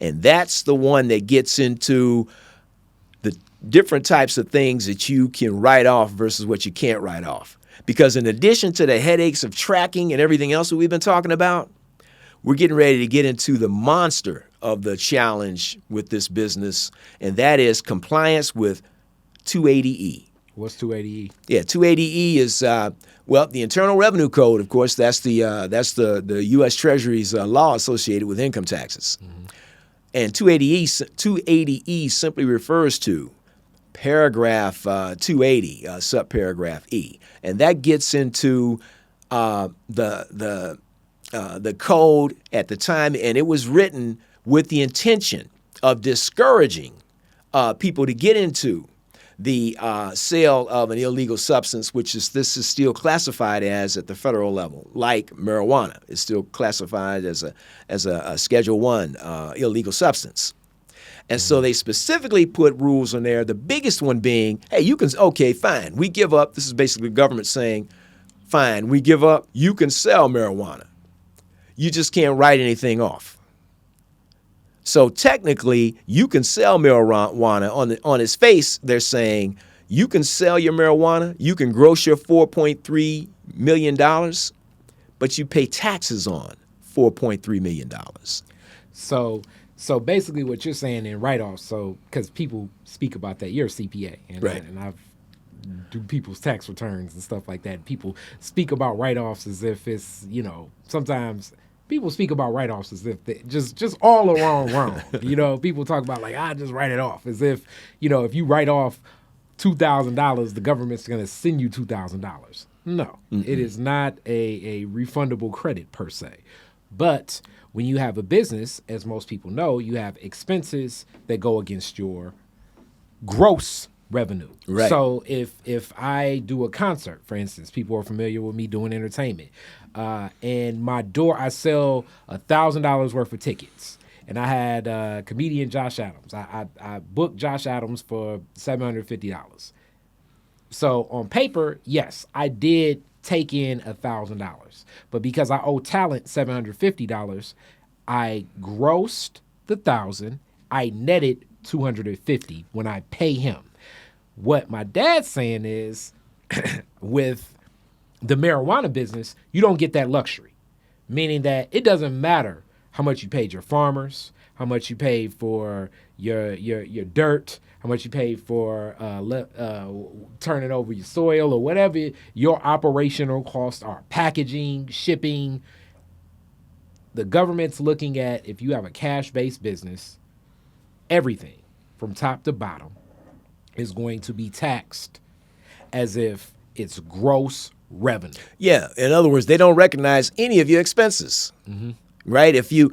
And that's the one that gets into the different types of things that you can write off versus what you can't write off. Because in addition to the headaches of tracking and everything else that we've been talking about, we're getting ready to get into the monster of the challenge with this business, and that is compliance with 280E. What's 280E? Yeah, 280E is the Internal Revenue Code. Of course, that's the U.S. Treasury's law associated with income taxes. And 280E simply refers to paragraph 280, subparagraph E, and that gets into the code at the time, and it was written with the intention of discouraging people to get into the sale of an illegal substance, this is still classified as at the federal level, like marijuana. It's still classified as a Schedule I illegal substance. And so they specifically put rules on there, the biggest one being, hey, fine, we give up. This is basically the government saying, fine, we give up. You can sell marijuana. You just can't write anything off. So technically, you can sell marijuana. On its face, they're saying you can sell your marijuana, you can gross your $4.3 million, but you pay taxes on $4.3 million. So basically what you're saying in write-offs, so because people speak about that, you're a CPA, and, Right. and I've do people's tax returns and stuff like that. People speak about write-offs as if it's, sometimes people speak about write-offs as if they just all wrong. People talk about like, I just write it off as if, if you write off $2,000, the government's going to send you $2,000. No, it is not a refundable credit per se. But when you have a business, as most people know, you have expenses that go against your gross revenue. Right. So if I do a concert, for instance, people are familiar with me doing entertainment, and I sell $1,000 worth of tickets. And I had comedian Josh Adams. I booked Josh Adams for $750. So on paper, yes, I did take in $1,000. But because I owe talent $750, I grossed the $1,000. I netted $250 when I pay him. What my dad's saying is, with the marijuana business, you don't get that luxury, meaning that it doesn't matter how much you paid your farmers, how much you paid for your dirt, how much you paid for turning over your soil or whatever your operational costs are, packaging, shipping. The government's looking at, if you have a cash-based business, everything from top to bottom is going to be taxed as if it's gross revenue. Yeah. In other words, they don't recognize any of your expenses, right? If you,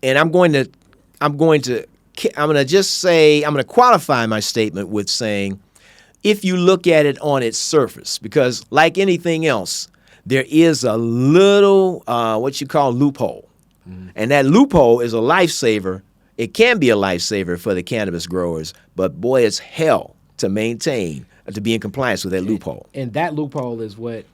and I'm going to qualify my statement with saying, if you look at it on its surface, because like anything else, there is a little what you call loophole, and that loophole is a lifesaver. It can be a lifesaver for the cannabis growers, but boy, it's hell to maintain, to be in compliance with that loophole. And that loophole is what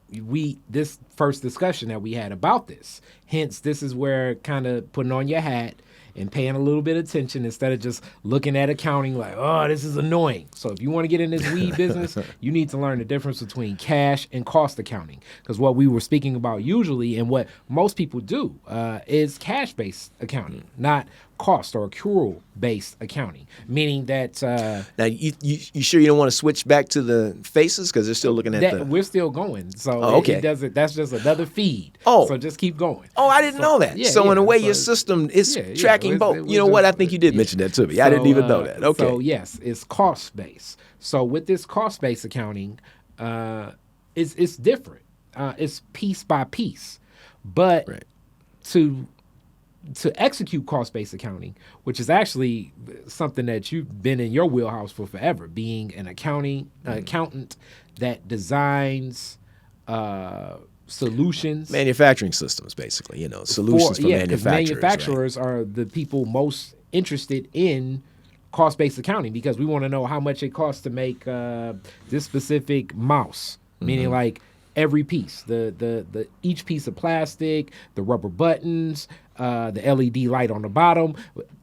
this first discussion that we had about this. Hence, this is where kind of putting on your hat and paying a little bit of attention instead of just looking at accounting like, oh, this is annoying. So if you want to get in this weed business, you need to learn the difference between cash and cost accounting. Because what we were speaking about usually and what most people do is cash-based accounting, not cost or accrual-based accounting, meaning that... now, you sure you don't want to switch back to the faces? Because they're still looking at We're still going. So okay. It doesn't. That's just another feed. Oh. So just keep going. Oh, I didn't know that. Yeah, so in a way, so your system is tracking both. You know just, what? I think you did mention that to me. I didn't even know that. Okay. So yes, it's cost-based. So with this cost-based accounting, it's different. It's piece by piece. But Right. to execute cost-based accounting, which is actually something that you've been in your wheelhouse for forever, being an accountant that designs solutions. Manufacturing systems, basically, solutions for manufacturers. Manufacturers are the people most interested in cost-based accounting because we want to know how much it costs to make this specific mouse, meaning like every piece, the each piece of plastic, the rubber buttons, the LED light on the bottom,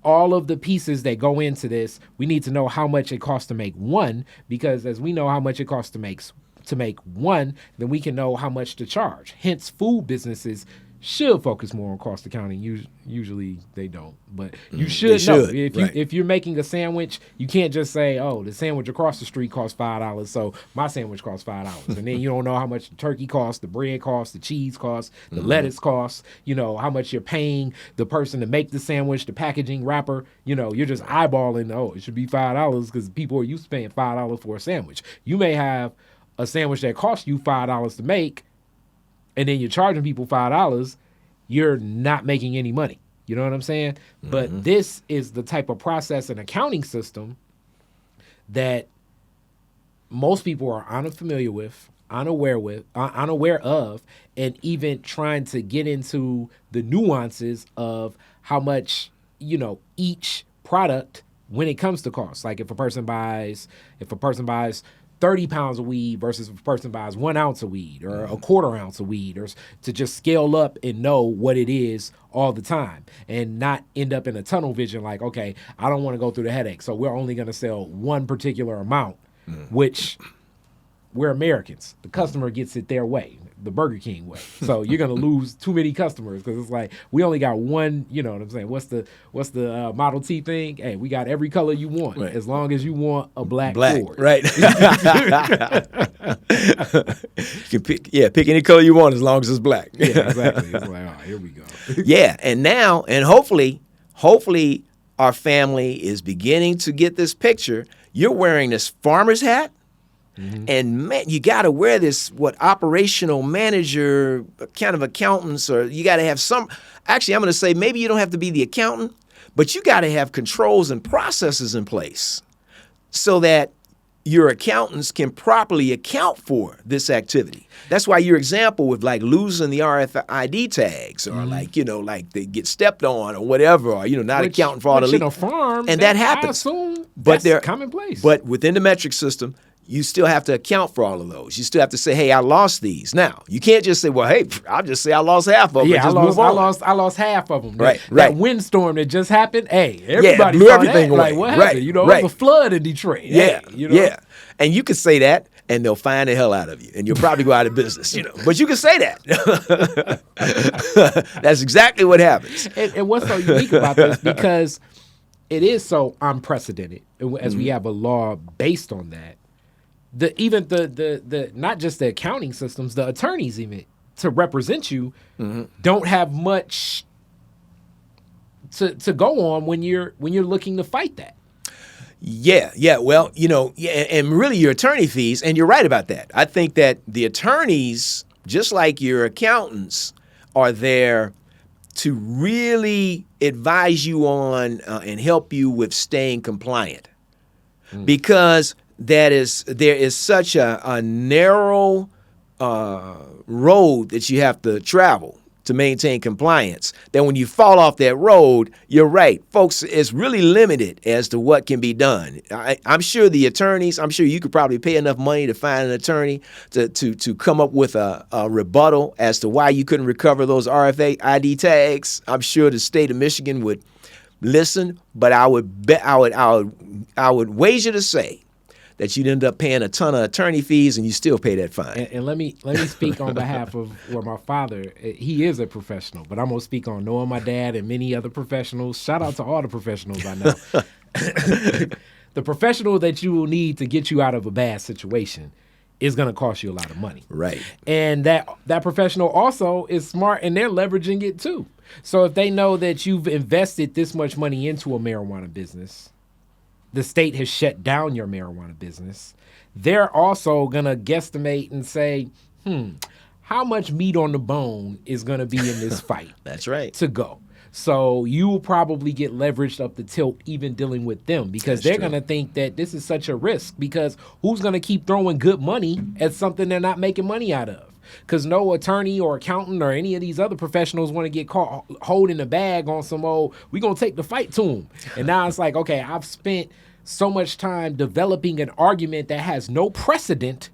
all of the pieces that go into this, we need to know how much it costs to make one, because as we know how much it costs to make one, then we can know how much to charge. Hence, food businesses should focus more on cost accounting. Usually they don't, but you should know. If you're making a sandwich, you can't just say, oh, the sandwich across the street costs $5, so my sandwich costs $5. And then you don't know how much the turkey costs, the bread costs, the cheese costs, the lettuce costs, how much you're paying the person to make the sandwich, the packaging wrapper. You're just eyeballing, oh, it should be $5 because people are used to paying $5 for a sandwich. You may have a sandwich that costs you $5 to make, and then you're charging people $5, you're not making any money. You know what I'm saying? But this is the type of process and accounting system that most people are unfamiliar with, unaware of, and even trying to get into the nuances of how much, each product when it comes to cost. Like if a person buys 30 pounds of weed versus if a person buys 1 ounce of weed or a quarter ounce of weed, or to just scale up and know what it is all the time and not end up in a tunnel vision like, okay, I don't want to go through the headache, so we're only going to sell one particular amount, which we're Americans. The customer gets it their way, the Burger King way. So you're going to lose too many customers because it's like we only got one, you know what I'm saying? What's the Model T thing? Hey, we got every color you want, as long as you want a black Ford. Right. You can pick any color you want as long as it's black. Yeah, exactly. It's like, oh, here we go. Yeah, and hopefully our family is beginning to get this picture. You're wearing this farmer's hat. And man, you got to wear this, operational manager kind of accountants, or you got to have some. Actually, I'm going to say maybe you don't have to be the accountant, but you got to have controls and processes in place so that your accountants can properly account for this activity. That's why your example with like losing the RFID tags, or like they get stepped on or whatever, or not accounting for all the in a farm, and that happens. I assume but that's commonplace. But within the metric system, you still have to account for all of those. You still have to say, hey, I lost these. Now, you can't just say, well, hey, I'll just say I lost half of them. Yeah, and just move on. I lost half of them. Right. That windstorm that just happened, hey, everybody blew saw everything that. away. Like, what Right, happened? It was right. a flood in Detroit. Yeah, Hey, yeah. And you can say that, and they'll find the hell out of you, and you'll probably go out of business, But you can say that. That's exactly what happens. And what's so unique about this, because it is so unprecedented, as we have a law based on that. The not just the accounting systems, the attorneys even to represent you don't have much to go on when you're looking to fight that. Yeah. Well, and really your attorney fees, and you're right about that. I think that the attorneys, just like your accountants, are there to really advise you on and help you with staying compliant, because there is such a narrow road that you have to travel to maintain compliance that when you fall off that road, you're right, folks, it's really limited as to what can be done. I'm sure the attorneys, I'm sure you could probably pay enough money to find an attorney to come up with a rebuttal as to why you couldn't recover those RFID tags. I'm sure the state of Michigan would listen, but I would wager to say that you'd end up paying a ton of attorney fees and you still pay that fine. And let me speak on behalf of my father. He is a professional, but I'm going to speak on knowing my dad and many other professionals. Shout out to all the professionals I know. The professional that you will need to get you out of a bad situation is going to cost you a lot of money. Right. And that professional also is smart, and they're leveraging it too. So if they know that you've invested this much money into a marijuana business, the state has shut down your marijuana business, they're also going to guesstimate and say, how much meat on the bone is going to be in this fight? That's right. To go. So you will probably get leveraged up the tilt even dealing with them, because they're going to think that this is such a risk, because who's going to keep throwing good money at something they're not making money out of? Because no attorney or accountant or any of these other professionals want to get caught holding the bag on some old, we're going to take the fight to them. And now it's like, okay, I've spent so much time developing an argument that has no precedent.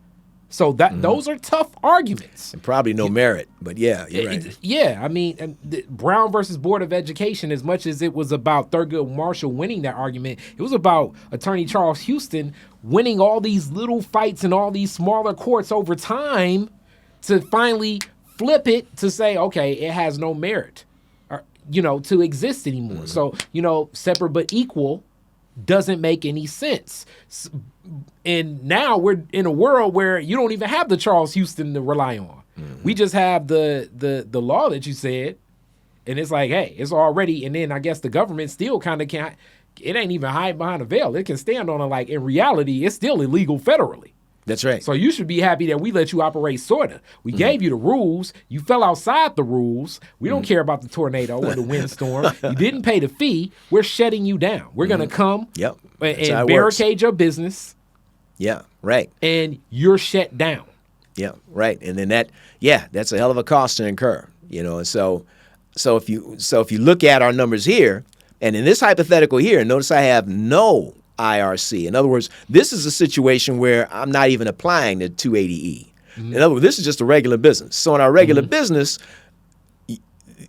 So that those are tough arguments. And probably no merit, but yeah, you're right. Yeah, I mean, Brown versus Board of Education, as much as it was about Thurgood Marshall winning that argument, it was about Attorney Charles Houston winning all these little fights in all these smaller courts over time to finally flip it to say, okay, it has no merit, to exist anymore. So, separate but equal doesn't make any sense. And now we're in a world where you don't even have the Charles Houston to rely on. We just have the law that you said, and it's like, hey, it's already, and then I guess the government still kind of can't, it ain't even hide behind a veil. It can stand on it like, in reality, it's still illegal federally. That's right. So you should be happy that we let you operate sorta. We gave you the rules. You fell outside the rules. We don't care about the tornado or the windstorm. You didn't pay the fee. We're shutting you down. We're going to come and barricade your business. Yeah, right. And you're shut down. Yeah, right. And then that's a hell of a cost to incur. And so if you look at our numbers here, and in this hypothetical here, notice I have no IRC. In other words, this is a situation where I'm not even applying the 280E. In other words, this is just a regular business. So in our regular business,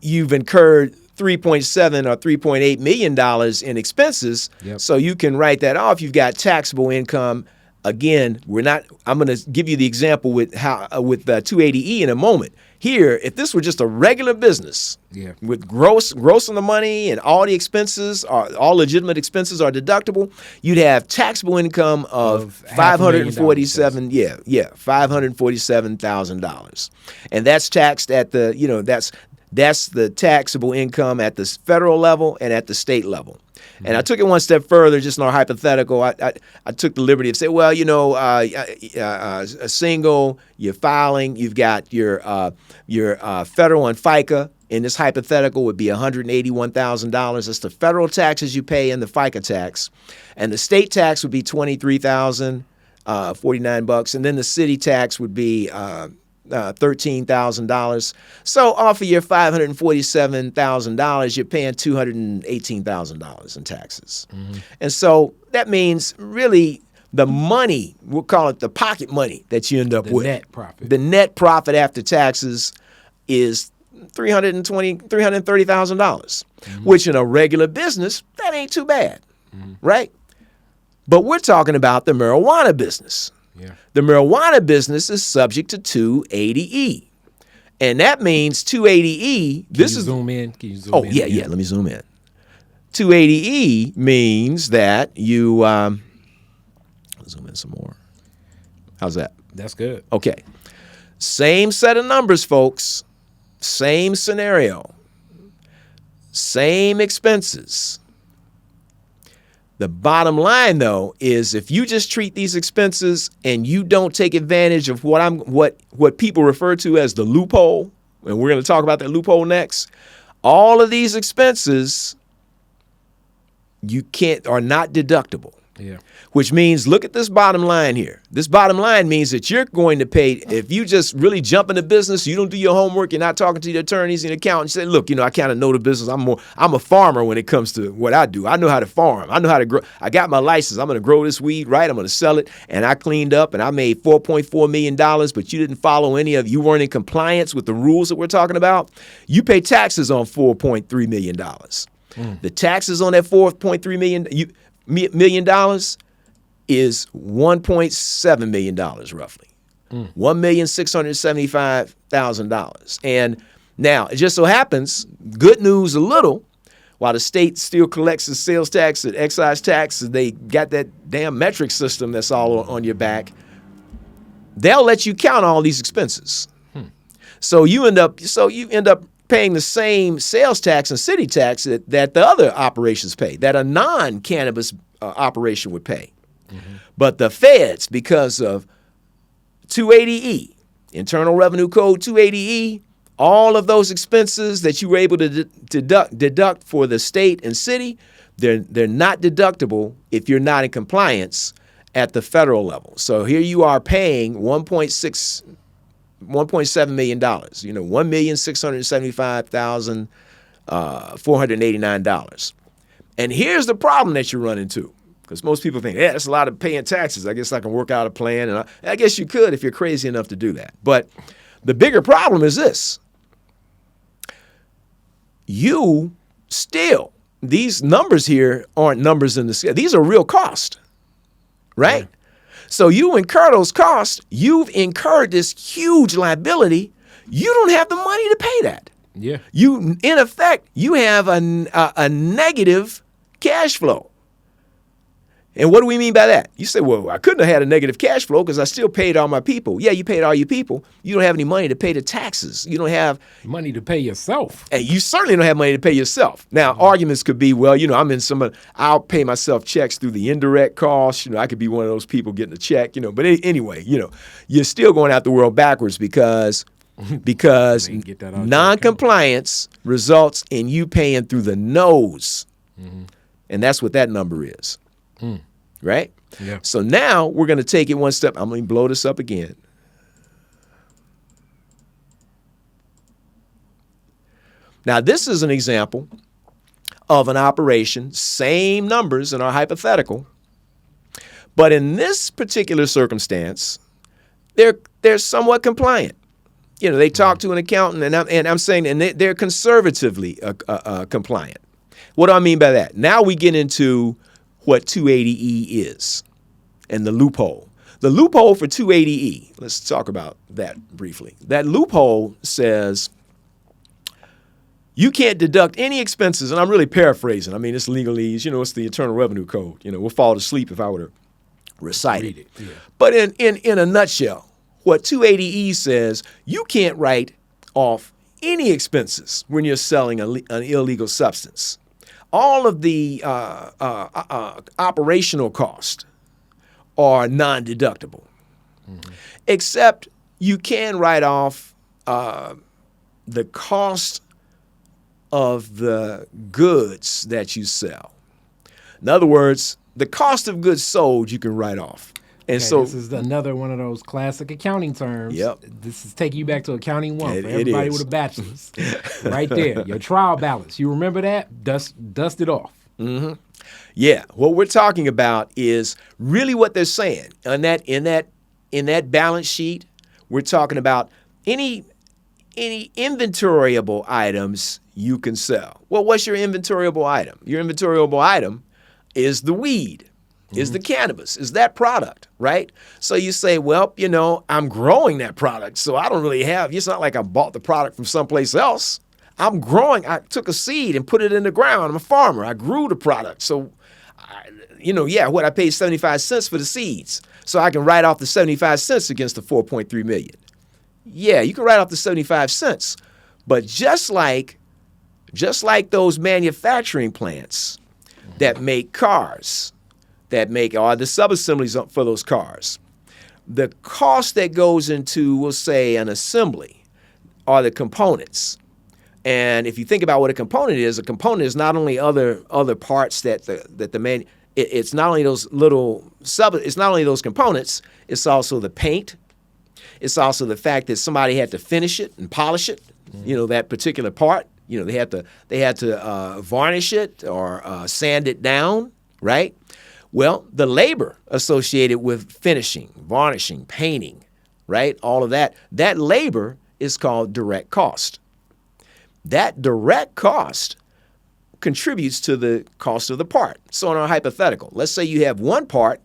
you've incurred $3.7 or $3.8 million in expenses. Yep. So you can write that off. You've got taxable income. Again, I'm going to give you the example with 280E in a moment. Here, if this were just a regular business with gross on the money and all the expenses, all legitimate expenses are deductible, you'd have taxable income of $547,000. And that's taxed at that's the taxable income at the federal level and at the state level. And I took it one step further, just in our hypothetical. I took the liberty of saying, well, a single, you're filing, you've got your federal and FICA. In this hypothetical would be $181,000. That's the federal taxes you pay and the FICA tax. And the state tax would be $23,049, and then the city tax would be $13,000. So off of your $547,000, you're paying $218,000 in taxes. And so that means really the money, we'll call it the pocket money that you end up with. Net profit. The net profit after taxes is $330,000, which in a regular business, that ain't too bad, right? But we're talking about the marijuana business. Yeah. The marijuana business is subject to 280E. And that means 280E, Can you zoom in? Oh, yeah, let me zoom in. 280E means that you, zoom in some more. How's that? That's good. Okay. Same set of numbers, folks. Same scenario. Same expenses. The bottom line, though, is if you just treat these expenses and you don't take advantage of what people refer to as the loophole, and we're going to talk about that loophole next, all of these expenses are not deductible. Yeah. Which means, look at this bottom line here. This bottom line means that you're going to pay, if you just really jump into business, you don't do your homework, you're not talking to your attorneys and accountants, you say, look, I kind of know the business. I'm a farmer when it comes to what I do. I know how to farm. I know how to grow. I got my license. I'm going to grow this weed, right? I'm going to sell it. And I cleaned up and I made $4.4 million, but you didn't follow you weren't in compliance with the rules that we're talking about. You pay taxes on $4.3 million. The taxes on that $4.3 million is $1.7 million roughly. $1,675,000. And now, it just so happens, good news a little, while the state still collects the sales tax and excise tax, they got that damn metric system that's all on your back, they'll let you count all these expenses. So you end up paying the same sales tax and city tax that the other operations pay, that a non-cannabis operation would pay. But the feds, because of 280E, Internal Revenue Code 280E, all of those expenses that you were able to deduct for the state and city, they're not deductible if you're not in compliance at the federal level. So here you are paying $1.7 million, $1,675,489. And here's the problem that you run into. Because most people think, yeah, that's a lot of paying taxes. I guess I can work out a plan. And I guess you could if you're crazy enough to do that. But the bigger problem is this. These numbers here aren't numbers in the scale. These are real costs, right? Yeah. So you incur those costs. You've incurred this huge liability. You don't have the money to pay that. Yeah. In effect, you have a negative cash flow. And what do we mean by that? You say, well, I couldn't have had a negative cash flow because I still paid all my people. Yeah, you paid all your people. You don't have any money to pay the taxes. You don't have money to pay yourself. And you certainly don't have money to pay yourself. Now, arguments could be, well, I'll pay myself checks through the indirect costs. I could be one of those people getting a check, but anyway, you're still going out the world backwards because non-compliance results in you paying through the nose. And that's what that number is. Right? Yeah. So now we're going to take it one step. I'm going to blow this up again. Now, this is an example of an operation, same numbers in our hypothetical, But in this particular circumstance, they're somewhat compliant. They talk to an accountant, and I'm saying, and they're conservatively compliant. What do I mean by that? Now we get into what 280E is and the loophole. The loophole for 280E, let's talk about that briefly. That loophole says you can't deduct any expenses, and I'm really paraphrasing. I mean, it's legalese. It's the Internal Revenue Code. We'll fall asleep if I were to recite it. Yeah. But in a nutshell, what 280E says, you can't write off any expenses when you're selling an illegal substance. All of the operational costs are non-deductible, except you can write off the cost of the goods that you sell. In other words, the cost of goods sold you can write off. And so this is another one of those classic accounting terms. Yep. This is taking you back to accounting 1 for everybody with a bachelor's. Right there, your trial balance. You remember that? Dust it off. Mm-hmm. Yeah. What we're talking about is really what they're saying. In that balance sheet, we're talking about any inventoriable items you can sell. Well, what's your inventoriable item? Your inventoriable item is the weed. Is the cannabis, is that product, right? So you say, well, I'm growing that product, so I don't really have, it's not like I bought the product from someplace else. I'm growing, I took a seed and put it in the ground. I'm a farmer, I grew the product. So, I paid 75 cents for the seeds. So I can write off the 75 cents against the 4.3 million. Yeah, you can write off the 75 cents. But just like those manufacturing plants that make cars, that make the sub-assemblies for those cars, the cost that goes into, we'll say, an assembly are the components. And if you think about what a component is not only other parts it's not only those it's not only those components, it's also the paint. It's also the fact that somebody had to finish it and polish it, that particular part. They had to varnish it or sand it down, right? Well, the labor associated with finishing, varnishing, painting, right? All of that labor is called direct cost. That direct cost contributes to the cost of the part. So in our hypothetical, let's say you have one part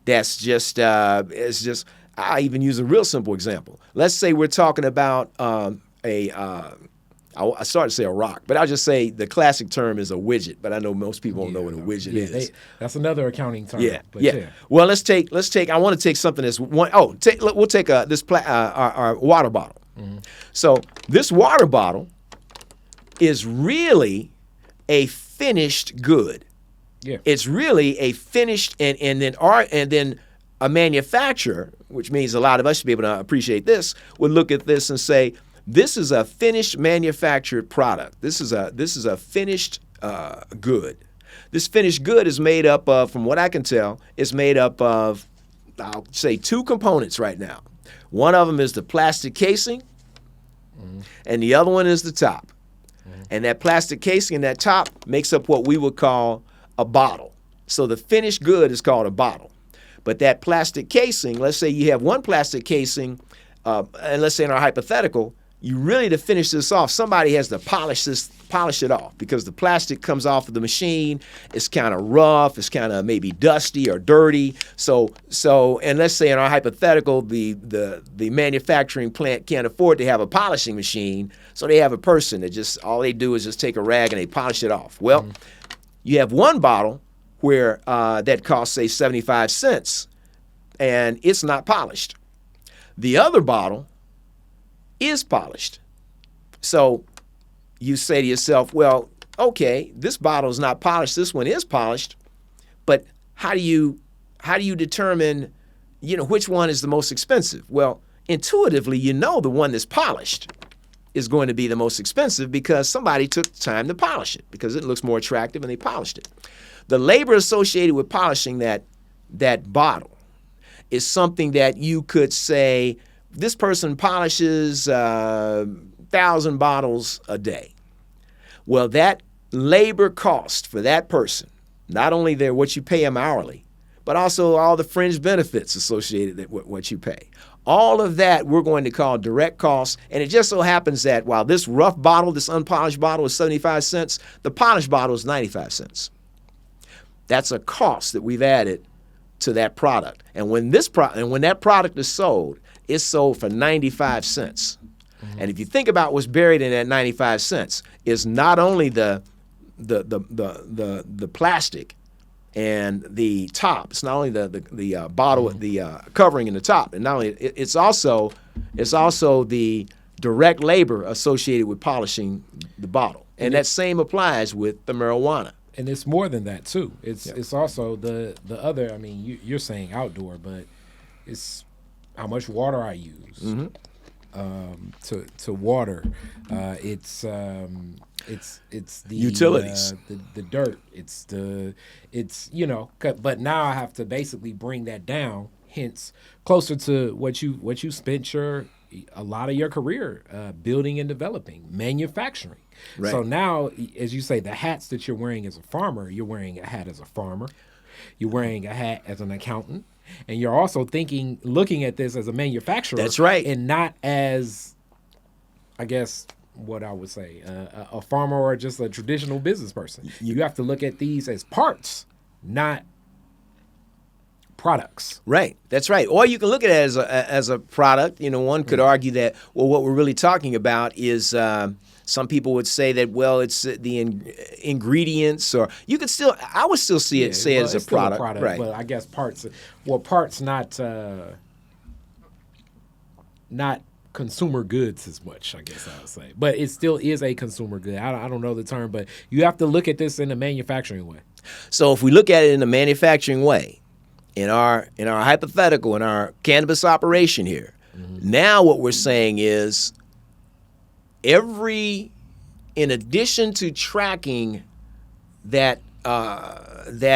that's I even use a real simple example. Let's say we're talking about I started to say a rock, but I'll just say the classic term is a widget, but I know most people don't know what a widget is. That's another accounting term. Yeah. Well, let's take, I want to take something that's we'll take our water bottle. Mm-hmm. So this water bottle is really a finished good. Yeah. It's really a finished, and then a manufacturer, which means a lot of us should be able to appreciate this, would look at this and say, this is a finished manufactured product. This is a finished good. This finished good is made up of, from what I can tell, is made up of, I'll say, two components right now. One of them is the plastic casing, and the other one is the top. And that plastic casing and that top makes up what we would call a bottle. So the finished good is called a bottle. But that plastic casing, let's say you have one plastic casing, and let's say in our hypothetical, you really, to finish this off, somebody has to polish it off, because the plastic comes off of the machine. It's kind of rough. It's kind of maybe dusty or dirty. So, and let's say in our hypothetical, the manufacturing plant can't afford to have a polishing machine, so they have a person that all they do is just take a rag and they polish it off. Well, you have one bottle where that costs, say, 75 cents, and it's not polished. The other bottle is polished. So you say to yourself, well, okay, this bottle is not polished, this one is polished, but how do you determine, which one is the most expensive? Well, intuitively, the one that's polished is going to be the most expensive because somebody took the time to polish it, because it looks more attractive and they polished it. The labor associated with polishing that bottle is something that you could say, this person polishes 1,000 bottles a day. Well, that labor cost for that person, not only what you pay them hourly, but also all the fringe benefits associated with what you pay. All of that we're going to call direct costs, and it just so happens that while this rough bottle, this unpolished bottle is 75 cents, the polished bottle is 95 cents. That's a cost that we've added to that product. And when that product is sold, it's sold for 95 cents. Mm-hmm. And if you think about what's buried in that 95 cents, is not only the plastic and the top. It's not only the bottle, the covering in the top, and not only it's also the direct labor associated with polishing the bottle, and that same applies with the marijuana. And it's more than that too. It's also the other. I mean, you're saying outdoor, but it's how much water I use. Mm-hmm. To water, it's the utilities, the dirt. But now I have to basically bring that down. Hence, closer to what you spent a lot of your career building and developing, manufacturing. Right. So now, as you say, the hats that you're wearing as a farmer, you're wearing a hat as a farmer, you're wearing a hat as an accountant. And you're also looking at this as a manufacturer. That's right. And not as, I guess, what I would say, a farmer or just a traditional business person. You have to look at these as parts, not products. Right. That's right. Or you can look at it as a product. One could argue that, well, what we're really talking about is some people would say that, well, it's the ingredients, or I would still say it as a product. Right. But I guess parts not consumer goods as much, I guess I would say. But it still is a consumer good. I don't know the term, but you have to look at this in a manufacturing way. So if we look at it in a manufacturing way, in our hypothetical, in our cannabis operation here, mm-hmm. Now what we're saying is in addition to tracking that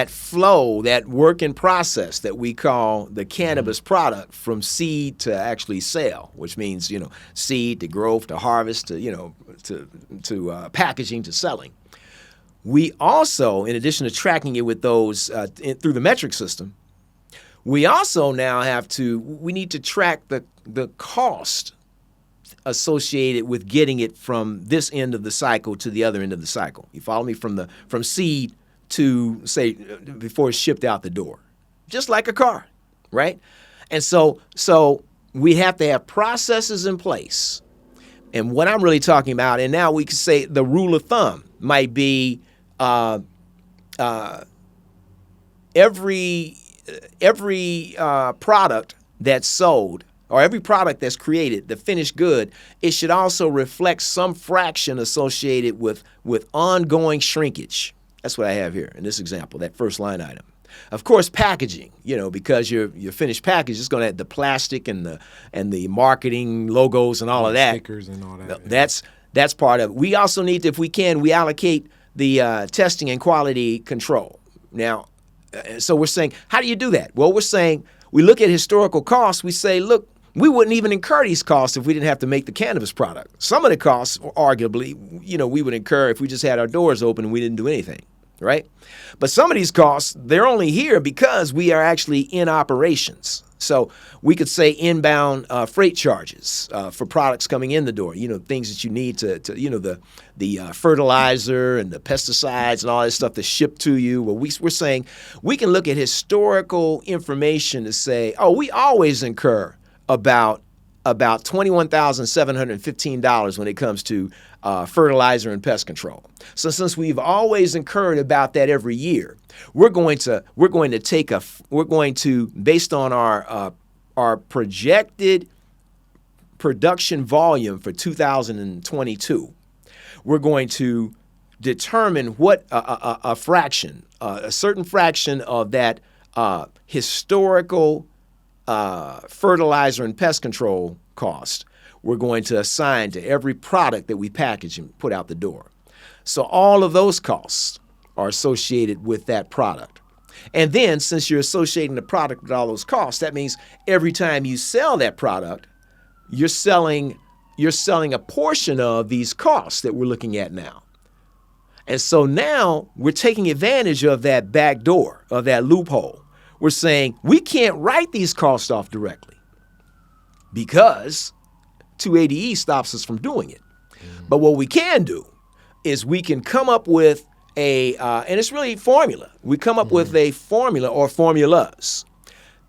flow, that work in process that we call the cannabis mm-hmm. product from seed to actually sale, which means seed to growth to harvest to packaging to selling. We also, in addition to tracking it with those through the metric system, we also now we need to track the cost associated with getting it from this end of the cycle to the other end of the cycle. You follow me? From seed to, say, before it's shipped out the door. Just like a car, right? And so we have to have processes in place. And what I'm really talking about, and now we can say the rule of thumb might be every product that's sold, or every product that's created, the finished good, it should also reflect some fraction associated with ongoing shrinkage. That's what I have here in this example, that first line item. Of course, packaging, because your finished package is going to have the plastic and the marketing logos and all of that. Stickers and all that. That's part of it. We also need to, if we can, we allocate the testing and quality control. Now, so we're saying, how do you do that? Well, we're saying we look at historical costs. We say, look, we wouldn't even incur these costs if we didn't have to make the cannabis product. Some of the costs, arguably, we would incur if we just had our doors open and we didn't do anything, right? But some of these costs, they're only here because we are actually in operations. So we could say inbound freight charges for products coming in the door, things that you need to the fertilizer and the pesticides and all that stuff to ship to you. Well, we're saying we can look at historical information to say, oh, we always incur about $21,715 when it comes to fertilizer and pest control. So since we've always incurred about that every year, we're going to based on our projected production volume for 2022, we're going to determine what a fraction, a certain fraction of that historical fertilizer and pest control cost we're going to assign to every product that we package and put out the door. So all of those costs are associated with that product. And then since you're associating the product with all those costs, that means every time you sell that product, you're selling a portion of these costs that we're looking at now. And so now we're taking advantage of that back door, of that loophole, we're saying we can't write these costs off directly because 280E stops us from doing it. But what we can do is we can come up with and it's really formula. We come up with a formula or formulas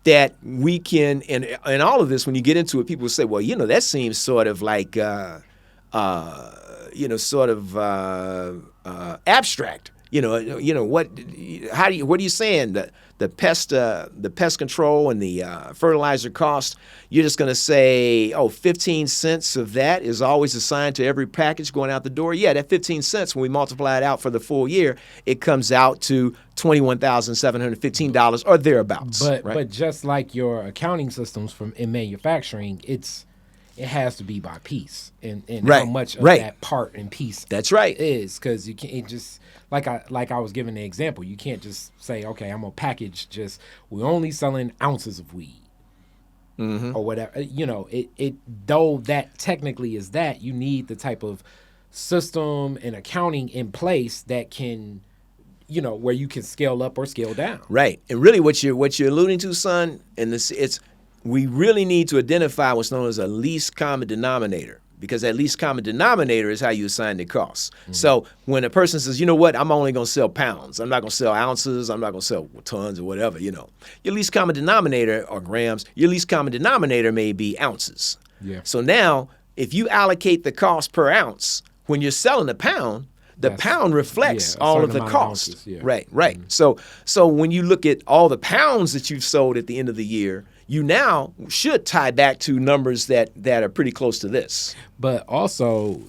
that we can, and all of this, when you get into it, people say, well, that seems sort of like, abstract. What are you saying? The pest control and the fertilizer cost, you're just going to say, 15 cents of that is always assigned to every package going out the door. Yeah, that 15 cents, when we multiply it out for the full year, it comes out to $21,715 or thereabouts. But just like your accounting systems in manufacturing, it has to be by piece and how much of that part and piece is, because you can't just like I was giving the example, you can't just say, okay, I'm gonna package we're only selling ounces of weed or whatever. It though that technically is that, you need the type of system and accounting in place that can where you can scale up or scale down. Right. And really what you're alluding to, son, we really need to identify what's known as a least common denominator, because that least common denominator is how you assign the costs. So when a person says, you know what, I'm only going to sell pounds, I'm not going to sell ounces, I'm not going to sell tons or whatever, your least common denominator, or grams, your least common denominator may be ounces. Yeah. So now, if you allocate the cost per ounce, when you're selling a pound, the pound reflects all of the cost. Ounces, yeah. Right. So when you look at all the pounds that you've sold at the end of the year, you now should tie back to numbers that are pretty close to this. But also,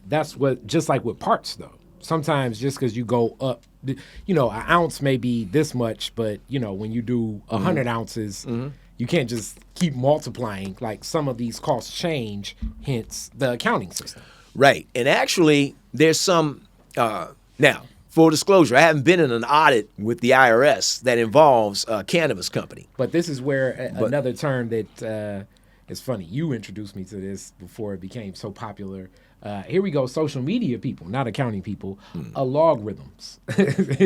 that's what, just like with parts though. Sometimes just because you go up, an ounce may be this much, but when you do 100 ounces, you can't just keep multiplying. Like, some of these costs change, hence the accounting system. Right. And actually, there's some, now, full disclosure, I haven't been in an audit with the IRS that involves a cannabis company. But this is where another term that is funny. You introduced me to this before it became so popular. Here we go, social media people, not accounting people, logarithms.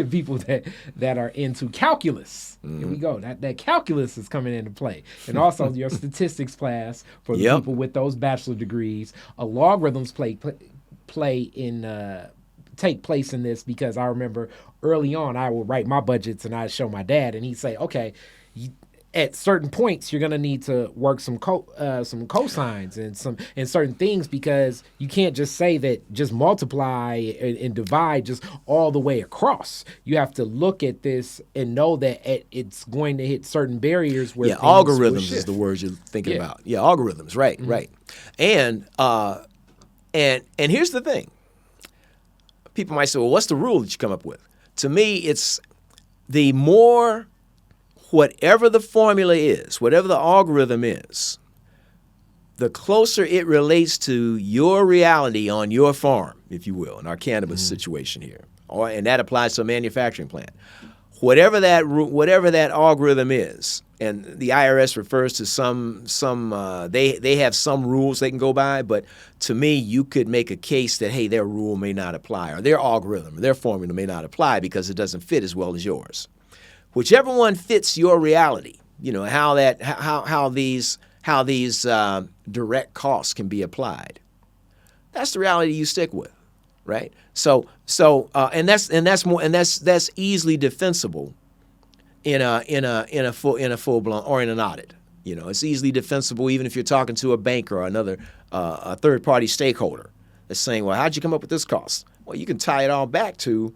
People that are into calculus. Here we go. That calculus is coming into play. And also your statistics class for the people with those bachelor degrees. Logarithms take place in this, because I remember early on I would write my budgets and I'd show my dad, and he'd say, okay, at certain points you're going to need to work some cosines and certain things, because you can't just say that just multiply and divide just all the way across. You have to look at this and know that it's going to hit certain barriers where algorithms is the word you're thinking about. Yeah, algorithms, right. And here's the thing. People might say, well, what's the rule that you come up with? To me, it's the more, whatever the formula is, whatever the algorithm is, the closer it relates to your reality on your farm, if you will, in our cannabis situation here, and that applies to a manufacturing plant. Whatever that algorithm is, and the IRS refers to they have some rules they can go by, but to me, you could make a case that, hey, their rule may not apply, or their algorithm, or their formula may not apply because it doesn't fit as well as yours. Whichever one fits your reality, how these direct costs can be applied. That's the reality you stick with, right? So that's easily defensible in a full blown, or in an audit. It's easily defensible even if you're talking to a banker or another a third party stakeholder that's saying, well, how'd you come up with this cost? Well, you can tie it all back to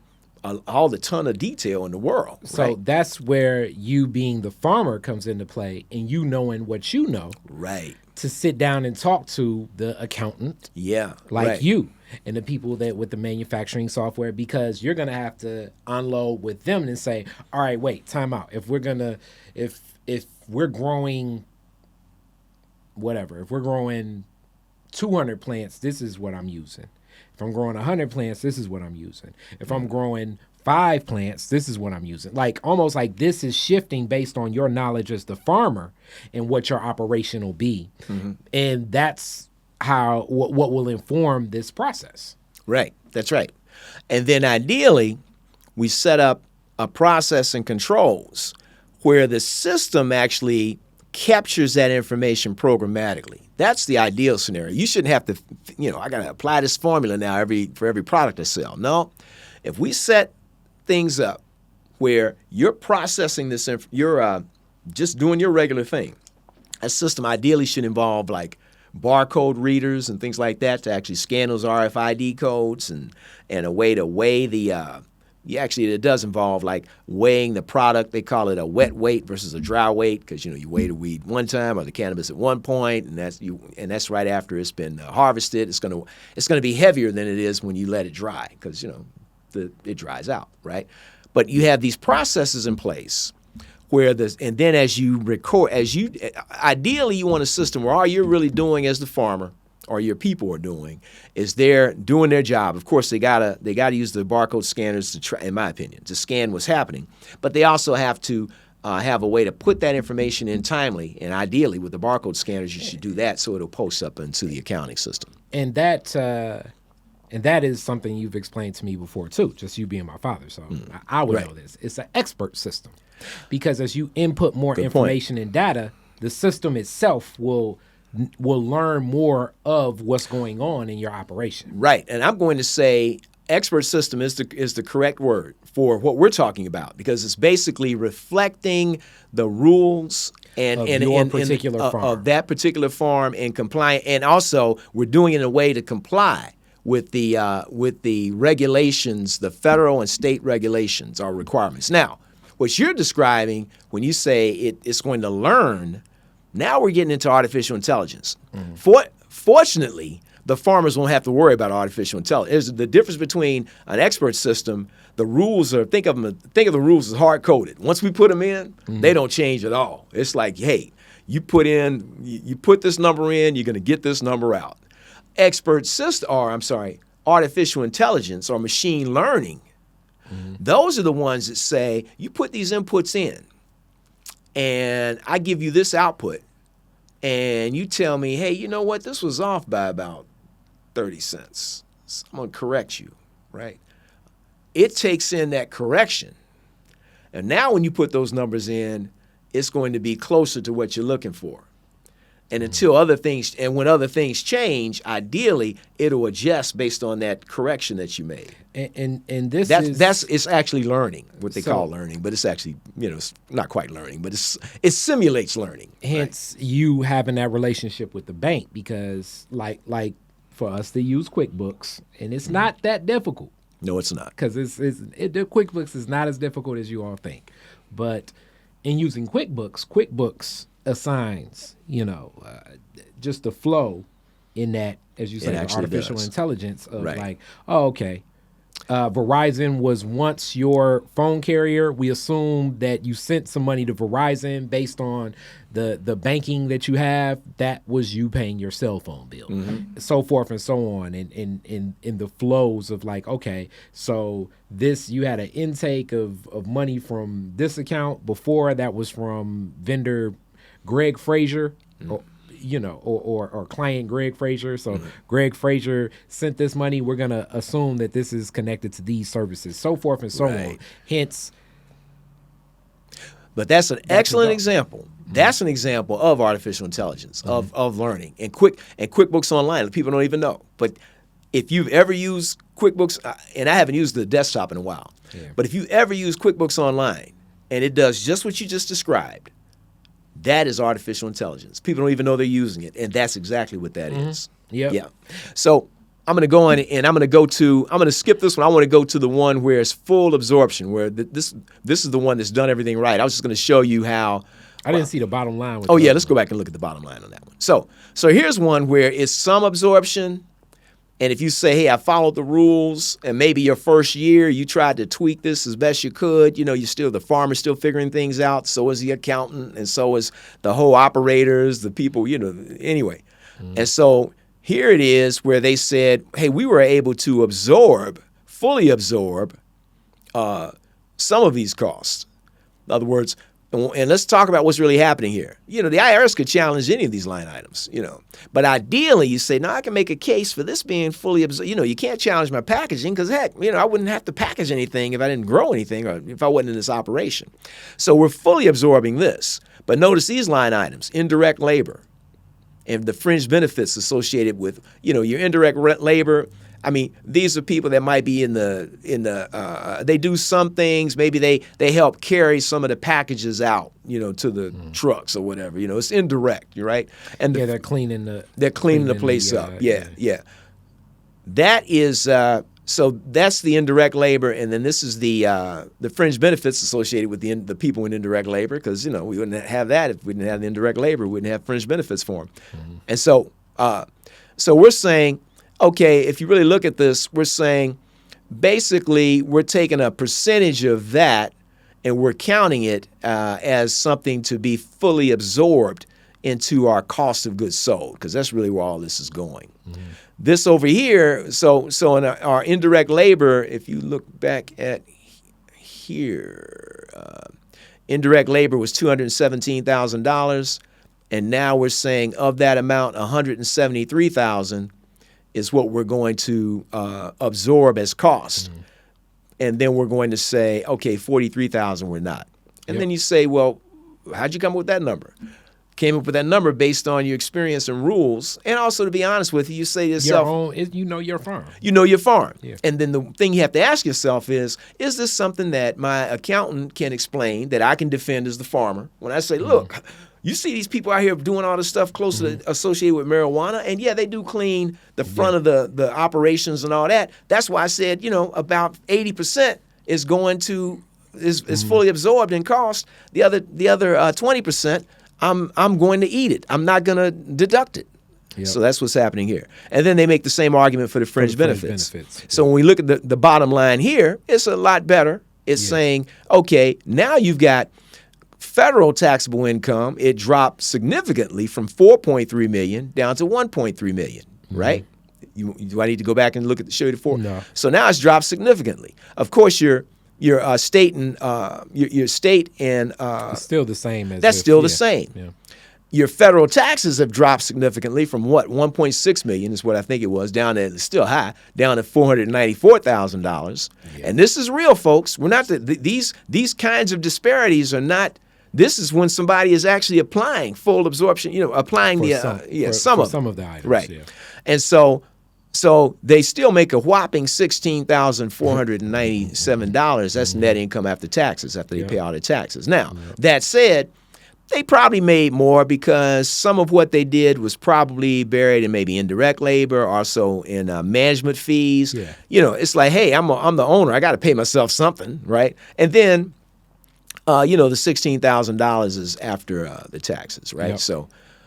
all the ton of detail in the world. So that's where you being the farmer comes into play, and you knowing what you know. Right. To sit down and talk to the accountant. Yeah. Like you and the people that with the manufacturing software, because you're going to have to unload with them and say, all right, wait, time out. If we're growing whatever, if we're growing 200 plants, this is what I'm using. If I'm growing 100 plants, this is what I'm using. If I'm growing 5 plants, this is what I'm using. Like, almost like this is shifting based on your knowledge as the farmer and what your operation will be. And that's what will inform this process. Right. That's right. And then ideally, we set up a process and controls where the system actually captures that information programmatically. That's the ideal scenario. You shouldn't have to, I got to apply this formula now for every product I sell. No, if we set things up where you're processing this, you're just doing your regular thing. A system ideally should involve like barcode readers and things like that to actually scan those RFID codes and a way to weigh it does involve like weighing the product. They call it a wet weight versus a dry weight because you weigh the weed one time or the cannabis at one point, and that's right after it's been harvested. It's gonna be heavier than it is when you let it dry because it dries out, right? But you have these processes in place where and then as you ideally you want a system where all you're really doing as the farmer or your people are doing is they're doing their job. Of course, they gotta use the barcode scanners to try, in my opinion, to scan what's happening. But they also have to have a way to put that information in timely. And ideally, with the barcode scanners, you should do that so it'll post up into the accounting system. And that is something you've explained to me before too. Just you being my father, so I would know this. It's an expert system because as you input more information and data, the system itself will learn more of what's going on in your operation. Right. And I'm going to say expert system is the correct word for what we're talking about because it's basically reflecting the rules of that particular farm and compliant. And also we're doing it in a way to comply with the regulations, the federal and state regulations or requirements. Now, what you're describing when you say it's going to learn, now we're getting into artificial intelligence. Fortunately, the farmers won't have to worry about artificial intelligence. The difference between an expert system, the rules are think of the rules as hard coded. Once we put them in, they don't change at all. It's like, hey, you put this number in, you're going to get this number out. Artificial intelligence or machine learning. Those are the ones that say you put these inputs in, and I give you this output, and you tell me, hey, you know what? This was off by about 30 cents. So I'm going to correct you, right? It takes in that correction. And now when you put those numbers in, it's going to be closer to what you're looking for. And when other things change, ideally, it'll adjust based on that correction that you made. And it's actually learning, what they call learning, but it's actually, it's not quite learning, but it simulates learning. Hence, you having that relationship with the bank because, like for us to use QuickBooks, and it's not that difficult. No, it's not. Because the QuickBooks is not as difficult as you all think. But in using QuickBooks assigns, just the flow in that, as you say, artificial intelligence of like, oh, okay, Verizon was once your phone carrier. We assume that you sent some money to Verizon based on the banking that you have. That was you paying your cell phone bill, so forth and so on. And in the flows of like, okay, so this, you had an intake of money from this account before that was from vendor Greg Frazier, or client Greg Frazier. So Greg Frazier sent this money. We're going to assume that this is connected to these services, so forth and so on. Hence. But that's an excellent example. That's an example of artificial intelligence, of learning. And QuickBooks Online, people don't even know. But if you've ever used QuickBooks, and I haven't used the desktop in a while, but if you ever use QuickBooks Online and it does just what you just described, that is artificial intelligence. People don't even know they're using it, and that's exactly what that is. Yep. Yeah. So I'm going to go on, and I'm going to skip this one. I want to go to the one where it's full absorption, where this is the one that's done everything right. I was just going to show you how. I didn't see the bottom line. Let's go back and look at the bottom line on that one. So here's one where it's some absorption. And if you say, hey, I followed the rules, and maybe your first year you tried to tweak this as best you could, the farmer's still figuring things out, so is the accountant, and so is the whole operators, the people, anyway. And so here it is where they said, hey, we were able to fully absorb some of these costs. In other words, And let's talk about what's really happening here. The IRS could challenge any of these line items, But ideally, you say, no, I can make a case for this being fully absorbed. You can't challenge my packaging because, heck, I wouldn't have to package anything if I didn't grow anything or if I wasn't in this operation. So we're fully absorbing this. But notice these line items, indirect labor and the fringe benefits associated with, your indirect labor. I mean, these are people that might be they do some things. Maybe they help carry some of the packages out, to the trucks or whatever. It's indirect, right? And they're cleaning the place up. Yeah. That is so that's the indirect labor, and then this is the fringe benefits associated with the people in indirect labor, because we wouldn't have that if we didn't have the indirect labor. We wouldn't have fringe benefits for them, and so we're saying. Okay, if you really look at this, we're saying basically we're taking a percentage of that and we're counting it as something to be fully absorbed into our cost of goods sold, because that's really where all this is going. This over here, so in our indirect labor, if you look back at here, indirect labor was $217,000, and now we're saying of that amount, $173,000 is what we're going to absorb as cost. And then we're going to say, okay, $43,000 we're not. And then you say, well, how'd you come up with that number? Came up with that number based on your experience and rules. And also, to be honest with you, you say to yourself, your farm. You know your farm. Yeah. And then the thing you have to ask yourself is this something that my accountant can explain, that I can defend as the farmer? When I say, look, you see these people out here doing all this stuff closely associated with marijuana, and yeah, they do clean the front of the operations and all that. That's why I said, about 80% is going to is fully absorbed in cost. The other 20%, I'm going to eat it. I'm not going to deduct it. Yep. So that's what's happening here. And then they make the same argument for the fringe benefits. So when we look at the bottom line here, it's a lot better. It's saying, okay, now you've got federal taxable income. It dropped significantly from $4.3 million down to $1.3 million, right? Do I need to go back and show you the four? No. So now it's dropped significantly. Of course, your state and your state and it's still the same as that's still the same. Yeah. Your federal taxes have dropped significantly from what, $1.6 million is what I think it was, down to, still high, down to $494,000. Yeah. And this is real, folks. We're not these kinds of disparities are not. This is when somebody is actually applying full absorption, applying some of the items, right? Yeah. And so they still make a whopping $16,497. That's net income after taxes, after they pay all their taxes. Now, that said, they probably made more because some of what they did was probably buried in maybe indirect labor, also in management fees. Yeah. It's like, hey, I'm the owner. I got to pay myself something, right? And then, the $16,000 is after the taxes, right? Yep.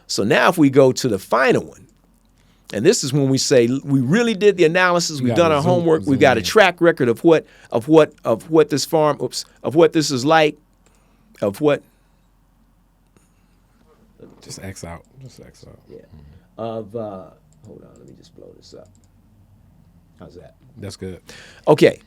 So now if we go to the final one, and this is when we say we really did the analysis, we've done our homework, we've got a track record of what this farm, of what this is like, of what. Just X out. Yeah. Hold on, let me just blow this up. How's that? That's good. Okay.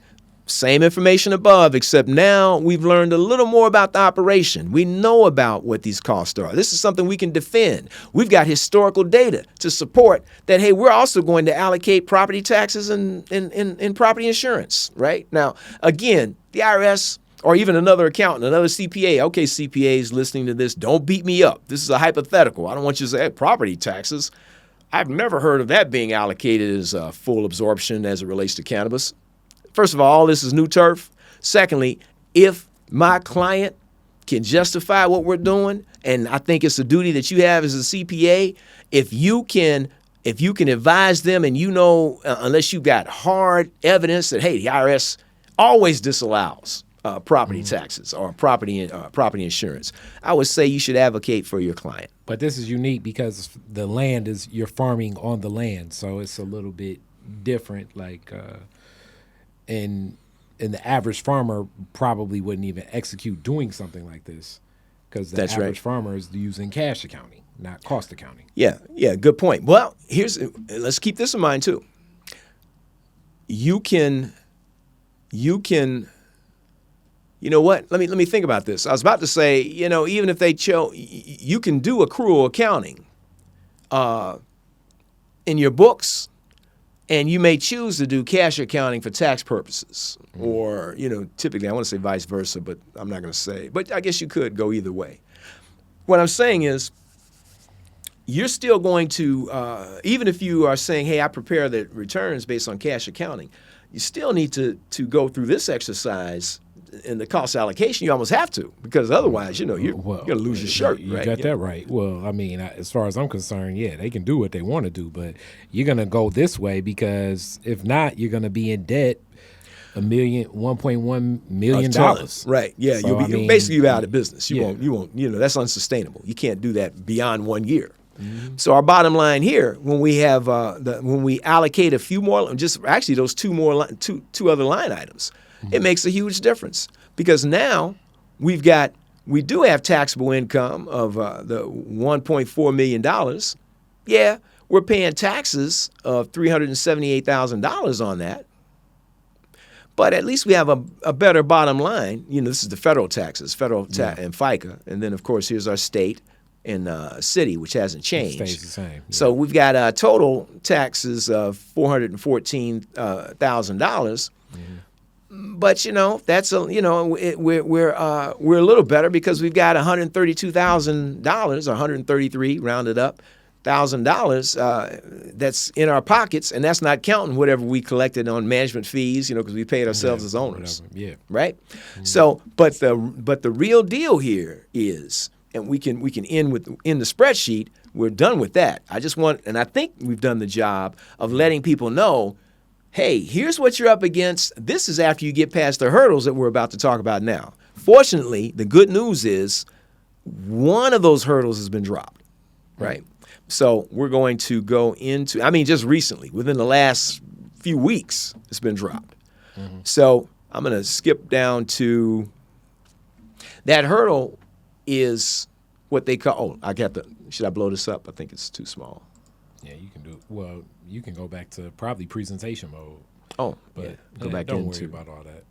Same information above, except now we've learned a little more about the operation. We know about what these costs are. This is something we can defend. We've got historical data to support that, hey, we're also going to allocate property taxes and property insurance, right? Now, again, the IRS or even another accountant, another CPA. Okay, CPAs listening to this, don't beat me up. This is a hypothetical. I don't want you to say, hey, property taxes. I've never heard of that being allocated as full absorption as it relates to cannabis. First of all this is new turf. Secondly, if my client can justify what we're doing, and I think it's a duty that you have as a CPA, if you can advise them and unless you've got hard evidence that, hey, the IRS always disallows property taxes or property insurance, I would say you should advocate for your client. But this is unique because the land you're farming on the land, so it's a little bit different. Like, and the average farmer probably wouldn't even execute doing something like this because the average farmer is using cash accounting, not cost accounting. Yeah, good point. Well, let's keep this in mind too. You can you know what? Let me think about this. I was about to say, even if they chose, you can do accrual accounting in your books, and you may choose to do cash accounting for tax purposes, or typically I want to say vice versa, but I'm not going to say. But I guess you could go either way. What I'm saying is, you're still going to, even if you are saying, hey, I prepare the returns based on cash accounting, you still need to go through this exercise in the cost allocation. You almost have to, because otherwise, you're going to lose your shirt. You right? got that right. Well, I mean, as far as I'm concerned, yeah, they can do what they want to do, but you're going to go this way, because if not, you're going to be in debt $1.1 million. Right. Yeah. So, You'll basically be out of business. You won't, that's unsustainable. You can't do that beyond 1 year. Mm-hmm. So our bottom line here, when we have when we allocate a few more, just actually those two other line items, it makes a huge difference, because now we do have taxable income of the $1.4 million. Yeah, we're paying taxes of $378,000 on that. But at least we have a better bottom line. This is the federal taxes, and FICA. And then, of course, here's our state and city, which hasn't changed. It stays the same. Yeah. So we've got total taxes of $414,000. But that's we're a little better, because we've got $132,000 or 133 rounded up $1,000 that's in our pockets, and that's not counting whatever we collected on management fees, because we paid ourselves as owners. Whatever. Yeah. Right. So, but the real deal here is, and we can end in the spreadsheet. We're done with that. I think we've done the job of letting people know, hey, here's what you're up against. This is after you get past the hurdles that we're about to talk about now. Fortunately, the good news is one of those hurdles has been dropped, right? So we're going to go into, just recently, within the last few weeks, it's been dropped. Mm-hmm. So I'm going to skip down to that hurdle is what they call, should I blow this up? I think it's too small. Yeah, you can do it. Well, you can go back to probably presentation mode. Oh, but yeah. Go back don't into. worry about all that.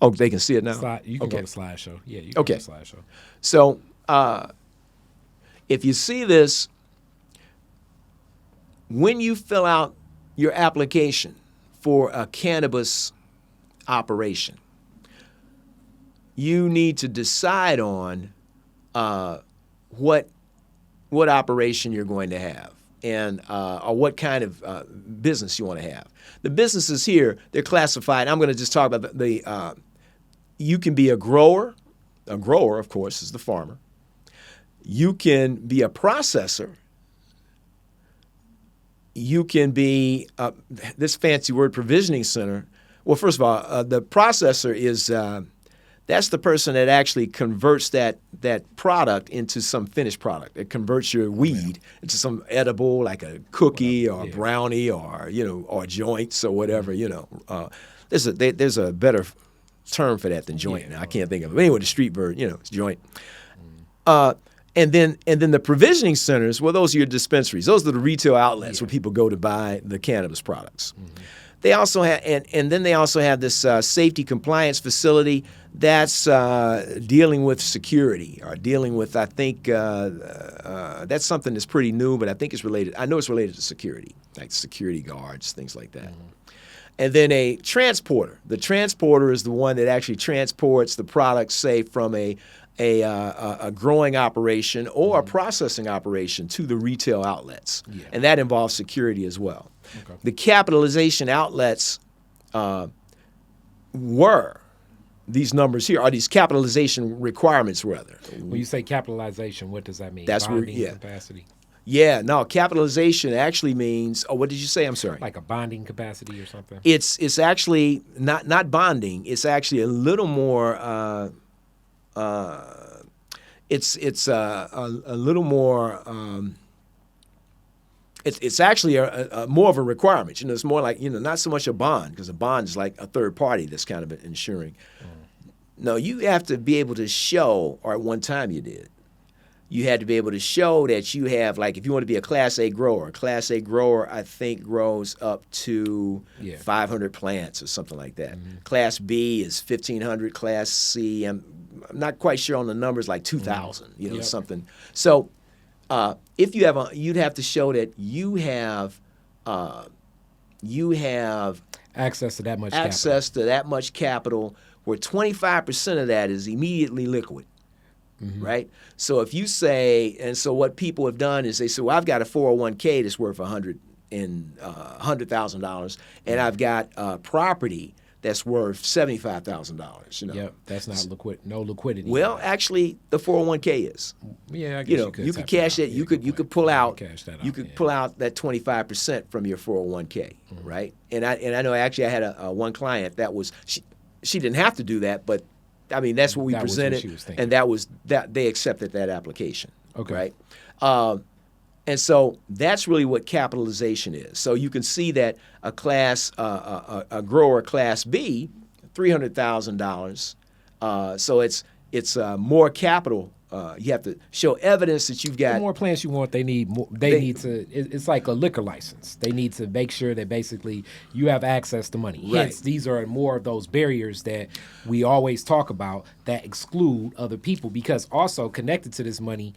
Oh, they can see it now? You can go to slideshow. Yeah, you can go to slideshow. So if you see this, when you fill out your application for a cannabis operation, you need to decide on what operation you're going to have, and or what kind of business you want to have. The businesses here, they're classified. I'm going to just talk about the you can be a grower. A grower, of course, is the farmer. You can be a processor. You can be this fancy word, provisioning center. Well, first of all, the processor is that's the person that actually converts that product into some finished product. It converts your weed into some edible, like a cookie or a brownie, or or joints or whatever. There's a better term for that than joint. Now I can't think of it. But anyway, the street bird, it's joint. And then the provisioning centers, well, those are your dispensaries. Those are the retail outlets where people go to buy the cannabis products. Mm-hmm. They also have, and then they also have this safety compliance facility that's dealing with security, or dealing with, I think, that's something that's pretty new, but I think it's related. I know it's related to security, like security guards, things like that. Mm-hmm. And then a transporter. The transporter is the one that actually transports the products, say, from a growing operation or a processing operation to the retail outlets. Yeah. And that involves security as well. Okay. The capitalization outlets were these numbers here, are these capitalization requirements, rather. When you say capitalization, what does that mean? That's bonding where, capacity? Yeah, no, capitalization actually means, what did you say? I'm sorry. Like a bonding capacity or something? It's actually not bonding. It's actually a little more it's a little more it's actually a more of a requirement. It's more like, not so much a bond, because a bond is like a third party that's kind of insuring. No, you have to be able to show, or at one time you did, you had to be able to show that you have, like, if you want to be a Class A grower, I think grows up to 500 plants or something like that. Class B is 1,500. Class C, I'm not quite sure on the numbers, like 2,000, something. So if you have you'd have to show that you have access to that much capital, where 25% of that is immediately liquid. Right? So if you say, and so what people have done is they say, well, I've got a 401k that's worth $100,000, and I've got property that's worth $75,000. Yep, that's not no liquidity. Well, actually, the 401k is. Yeah, I guess you could cash that. You could pull out that 25% from your 401k, right? And I know actually I had a one client that was she didn't have to do that, but I mean, that's what we presented, and they accepted that application. Okay. Right? And so that's really what capitalization is. So you can see that a grower Class B, $300,000. So it's more capital. You have to show evidence that you've got. The more plants you want, they need more. They need to. It's like a liquor license. They need to make sure that basically you have access to money. Right. Hence, these are more of those barriers that we always talk about that exclude other people. Because also connected to this money,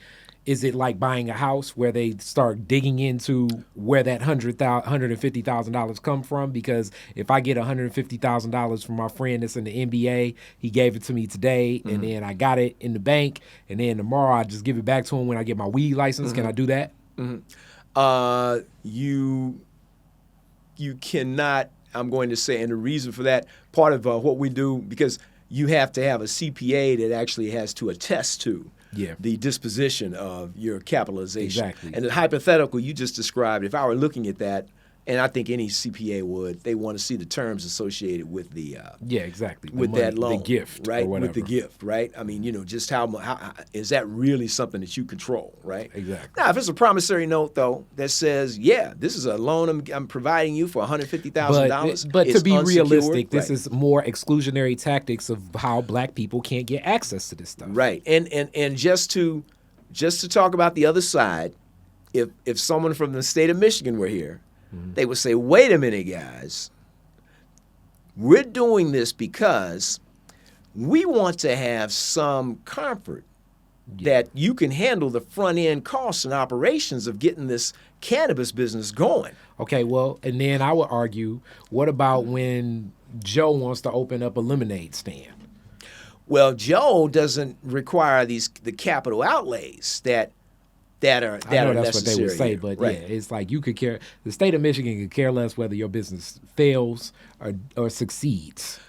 is it like buying a house where they start digging into where that $150,000 come from? Because if I get $150,000 from my friend that's in the NBA, he gave it to me today, and then I got it in the bank, and then tomorrow I just give it back to him when I get my weed license. Can I do that? You cannot. I'm going to say, and the reason for that, part of what we do, because you have to have a CPA that actually has to attest to the disposition of your capitalization. Exactly. And the hypothetical you just described, if I were looking at that, and I think any CPA would, they want to see the terms associated with the with money, that loan, the gift, right? or whatever. With the gift, right? I mean, just how is that really something that you control, right? Exactly. Now, if it's a promissory note though that says, this is a loan I'm providing you for $150,000, but to be realistic, this right. is more exclusionary tactics of how black people can't get access to this stuff. Right. And just to talk about the other side, if someone from the state of Michigan were here, they would say, wait a minute, guys. We're doing this because we want to have some comfort that you can handle the front-end costs and operations of getting this cannabis business going. Okay, well, and then I would argue, what about when Joe wants to open up a lemonade stand? Well, Joe doesn't require the capital outlays that are I know that's necessary. what they would say, but right. it's like the state of Michigan could care less whether your business fails or succeeds.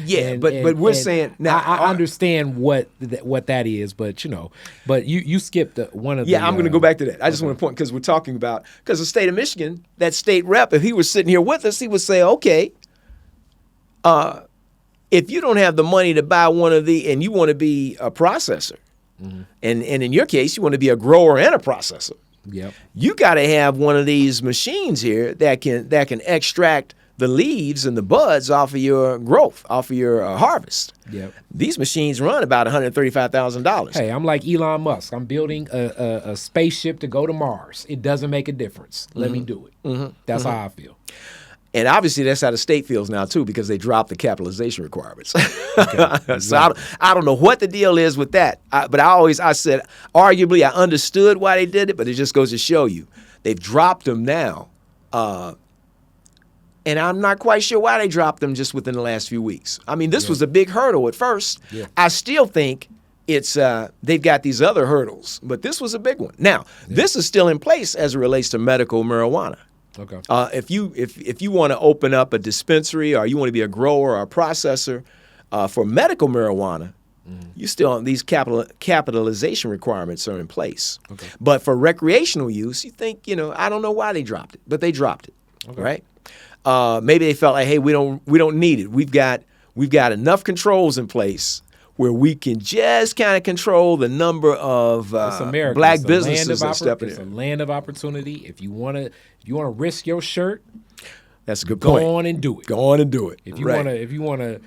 Yeah, but we're saying now. I understand what that is, but you skipped one of the. Yeah, I'm going to go back to that. I just want to point because we're talking about the state of Michigan. That state rep, if he was sitting here with us, he would say, okay, if you don't have the money to buy one of the, and you want to be a processor. And in your case, you want to be a grower and a processor. Yep. You got to have one of these machines here that can extract the leaves and the buds off of your growth, off of your harvest. Yep. These machines run about $135,000. Hey, I'm like Elon Musk. I'm building a spaceship to go to Mars. It doesn't make a difference. Let me do it. That's how I feel. And obviously that's how the state feels now, too, because they dropped the capitalization requirements. Okay, So I don't know what the deal is with that. But I said, arguably, I understood why they did it, but it just goes to show you. They've dropped them now. And I'm not quite sure why they dropped them just within the last few weeks. I mean, this was a big hurdle at first. Yeah. I still think it's they've got these other hurdles, but this was a big one. Now, this is still in place as it relates to medical marijuana. Okay. If you want to open up a dispensary or you want to be a grower or a processor for medical marijuana, you still these capitalization requirements are in place. Okay. But for recreational use, you think I don't know why they dropped it, but they dropped it. Okay. Right? Maybe they felt like, hey, we don't need it. We've got enough controls in place where we can just kind of control the number of black businesses that step in. It's a land of opportunity. If you want to risk your shirt, that's a good point. Go on and do it. Go on and do it. If you want to,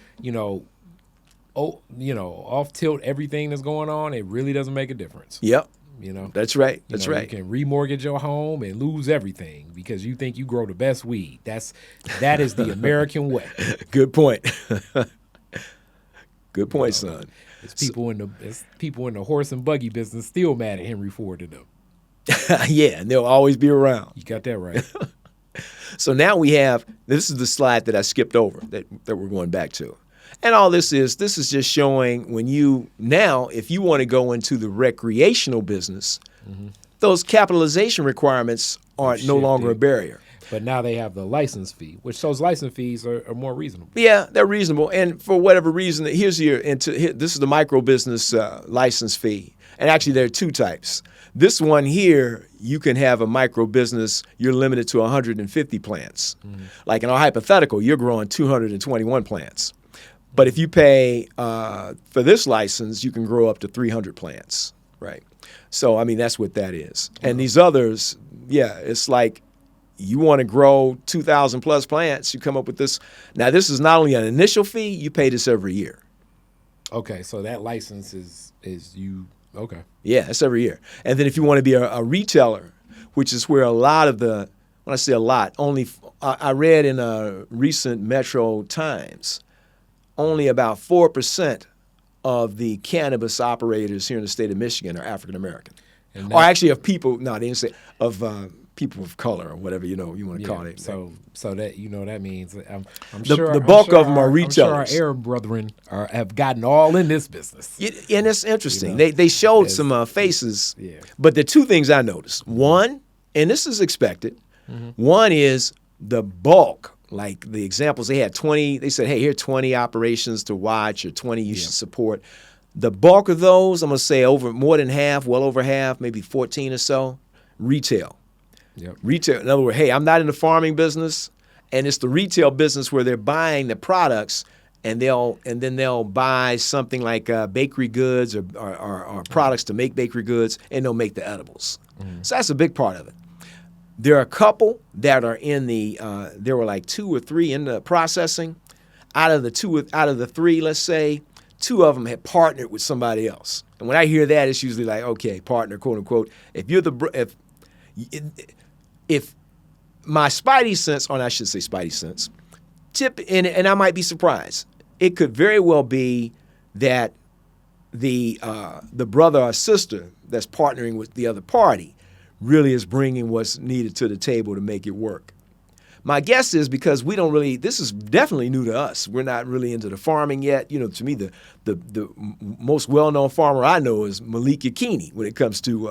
off tilt everything that's going on, it really doesn't make a difference. Yep. You know, That's right. You That's know, right. You can remortgage your home and lose everything because you think you grow the best weed. That is the American way. Good point. Good point, son. It's people in the horse and buggy business still mad at Henry Ford and them. Yeah, and they'll always be around. You got that right. So now we have, this is the slide that I skipped over that we're going back to. And all this is just showing if you want to go into the recreational business, those capitalization requirements are no longer a barrier. But now they have the license fee, which those license fees are more reasonable. Yeah, they're reasonable. And for whatever reason, this is the micro business license fee. And actually, there are two types. This one here, you can have a micro business, you're limited to 150 plants. Like in our hypothetical, you're growing 221 plants. But if you pay for this license, you can grow up to 300 plants, right? So, I mean, that's what that is. And these others, yeah, it's like you want to grow 2,000 plus plants, you come up with this. Now, this is not only an initial fee, you pay this every year. Okay, so that license is you, okay. Yeah, it's every year. And then if you want to be a retailer, which is where a lot of when I say a lot, I read in a recent Metro Times, only about 4% of the cannabis operators here in the state of Michigan are African American. Or actually of people, no, they didn't say, of people of color or whatever, you want to call it. So that, that means I'm the sure bulk I'm sure of them are retailers. I'm sure our Arab brethren have gotten all in this business. And it's interesting. They showed some faces, but the two things I noticed. One, and this is expected, one is the bulk. Like the examples, they had 20, they said, hey, here are 20 operations to watch or 20 you should support. The bulk of those, I'm going to say more than half, well over half, maybe 14 or so, retail. Yep. Retail. In other words, hey, I'm not in the farming business, and it's the retail business where they're buying the products, and then they'll buy something like bakery goods or products to make bakery goods, and they'll make the edibles. So that's a big part of it. There are a couple that are in there were like 2 or 3 in the processing. Out of the 3, let's say, 2 of them had partnered with somebody else. And when I hear that, it's usually like, okay, partner, quote unquote. If my spidey sense, or I should say spidey sense, and I might be surprised, it could very well be that the brother or sister that's partnering with the other party really is bringing what's needed to the table to make it work. My guess is because this is definitely new to us. We're not really into the farming yet. To me, the most well-known farmer I know is Malik Yakini when it comes to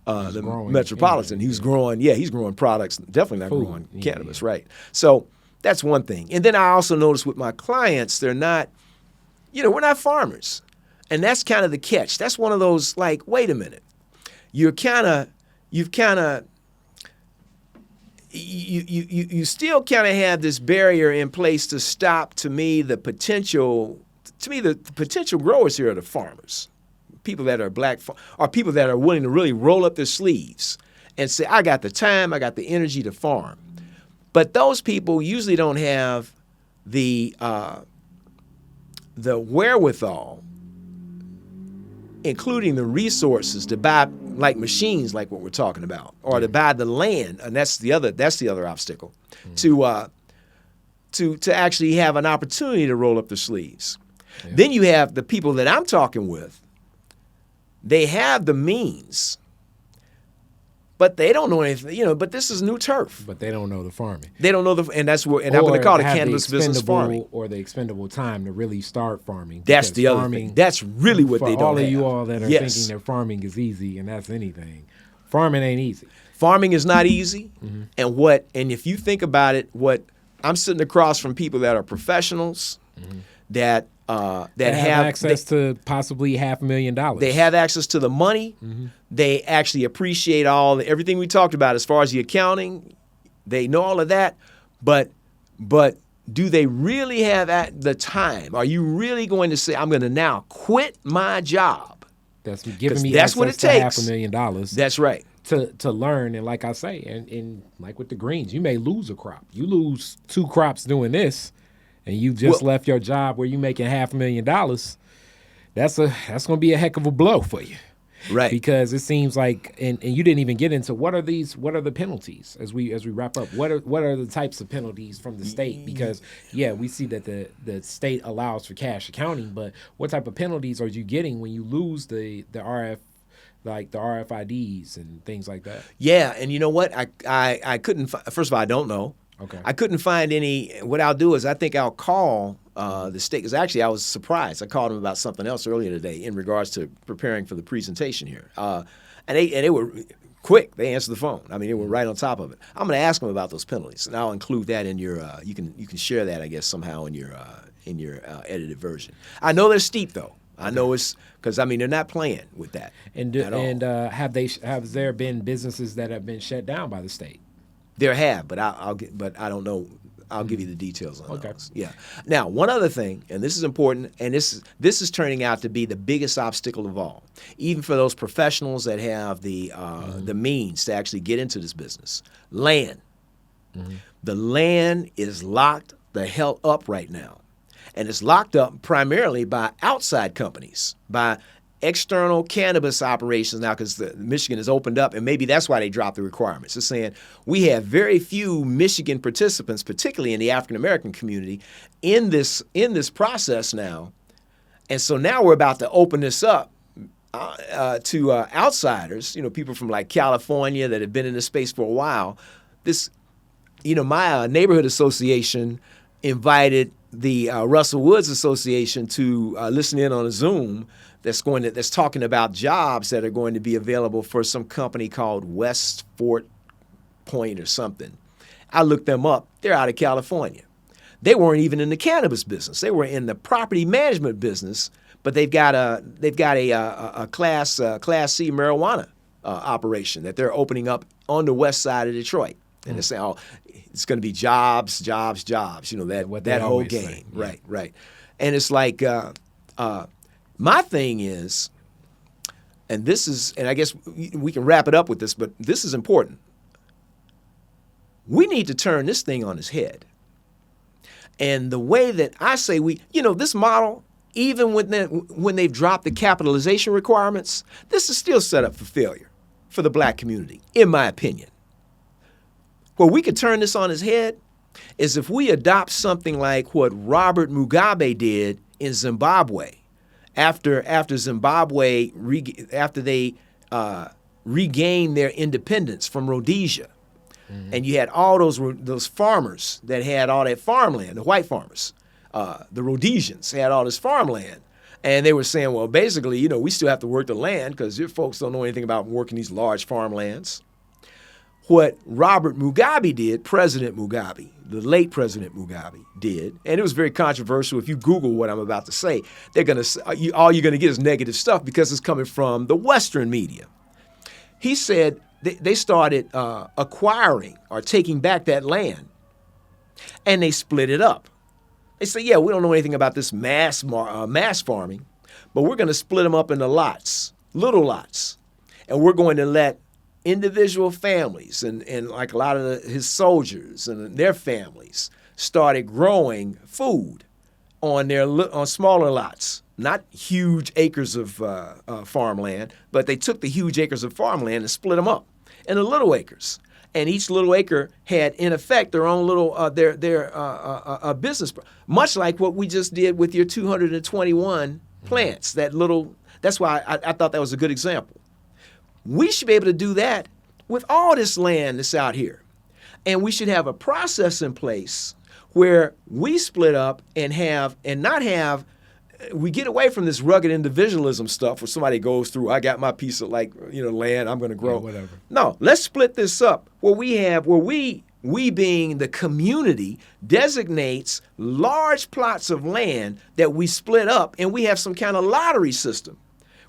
the Metropolitan. He's growing products, definitely not growing cannabis, right? So that's one thing. And then I also notice with my clients, they're not, we're not farmers. And that's kind of the catch. That's one of those, like, wait a minute. You still kind of have this barrier in place to stop, to me, the potential growers here are the farmers. People that are black, or people that are willing to really roll up their sleeves and say, I got the time, I got the energy to farm. But those people usually don't have the wherewithal, including the resources to buy like machines, like what we're talking about, or to buy the land, and that's the other obstacle, to actually have an opportunity to roll up their sleeves. Yeah. Then you have the people that I'm talking with. They have the means, but they don't know anything. But this is new turf. But they don't know the farming. They don't know and that's what they call it cannabis business farming, or the expendable time to really start farming. That's the other thing. That's really what they don't have. For all of you all that are thinking that farming is easy, and that's anything, farming ain't easy. Farming is not easy, and if you think about it, what I'm sitting across from people that are professionals, that have access to possibly $500,000. They have access to the money. They actually appreciate everything we talked about as far as the accounting. They know all of that, but do they really have the time? Are you really going to say, I'm going to now quit my job? That's giving me that's what it takes. $500,000. That's right. To learn, and like I say, and like with the greens, you may lose a crop. You lose 2 crops doing this, and you just left your job where you're making $500,000, that's going to be a heck of a blow for you. Right. Because it seems like, and you didn't even get into what are the penalties as we wrap up. What are the types of penalties from the state? Because we see that the state allows for cash accounting, but what type of penalties are you getting when you lose the RFIDs and things like that? Yeah, and you know what? I couldn't. First of all, I don't know. Okay. I couldn't find any. What I'll do is I think I'll call the state, because actually I was surprised. I called them about something else earlier today in regards to preparing for the presentation here, and they were quick. They answered the phone. I mean, they were right on top of it. I'm going to ask them about those penalties, and I'll include that in your. You can share that, I guess, somehow in your edited version. I know they're steep though. I know it's because they're not playing with that. And have there been businesses that have been shut down by the state? There have, but I don't know. I'll give you the details on those. Yeah. Now, one other thing, and this is important, and this is turning out to be the biggest obstacle of all, even for those professionals that have the means to actually get into this business. Land. Mm-hmm. The land is locked the hell up right now, and it's locked up primarily by outside companies, by external cannabis operations now, because Michigan has opened up, and maybe that's why they dropped the requirements. It's saying we have very few Michigan participants, particularly in the African American community, in this process now, and so now we're about to open this up to outsiders. People from like California that have been in this space for a while. My neighborhood association invited the Russell Woods Association to listen in on a Zoom that's talking about jobs that are going to be available for some company called West Fort Point or something. I looked them up. They're out of California. They weren't even in the cannabis business. They were in the property management business, but they've got a class C marijuana operation that they're opening up on the west side of Detroit. And they're saying, it's going to be jobs, jobs, jobs. That whole game. Yeah. Right. And it's like, my thing is, and I guess we can wrap it up with this, but this is important. We need to turn this thing on its head. And the way that I say this model, even when they've dropped the capitalization requirements, this is still set up for failure for the black community, in my opinion. Where we could turn this on its head is if we adopt something like what Robert Mugabe did in Zimbabwe. After Zimbabwe, after they regained their independence from Rhodesia, and you had all those farmers that had all that farmland, the white farmers, the Rhodesians had all this farmland, and they were saying, well, basically, we still have to work the land because your folks don't know anything about working these large farmlands. What Robert Mugabe did, President Mugabe, the late President Mugabe did, and it was very controversial. If you Google what I'm about to say, all you're going to get is negative stuff because it's coming from the Western media. He said they started acquiring or taking back that land, and they split it up. They said, yeah, we don't know anything about this mass farming, but we're going to split them up into lots, little lots, and we're going to let individual families and like a lot of his soldiers and their families started growing food on smaller lots, not huge acres of farmland, but they took the huge acres of farmland and split them up into little acres. And each little acre had, in effect, their own little their business, much like what we just did with your 221 plants. That's why I thought that was a good example. We should be able to do that with all this land that's out here. And we should have a process in place where we split up and we get away from this rugged individualism stuff where somebody goes through, I got my piece of land, I'm going to grow. Yeah, whatever. No, let's split this up where we being the community designates large plots of land that we split up, and we have some kind of lottery system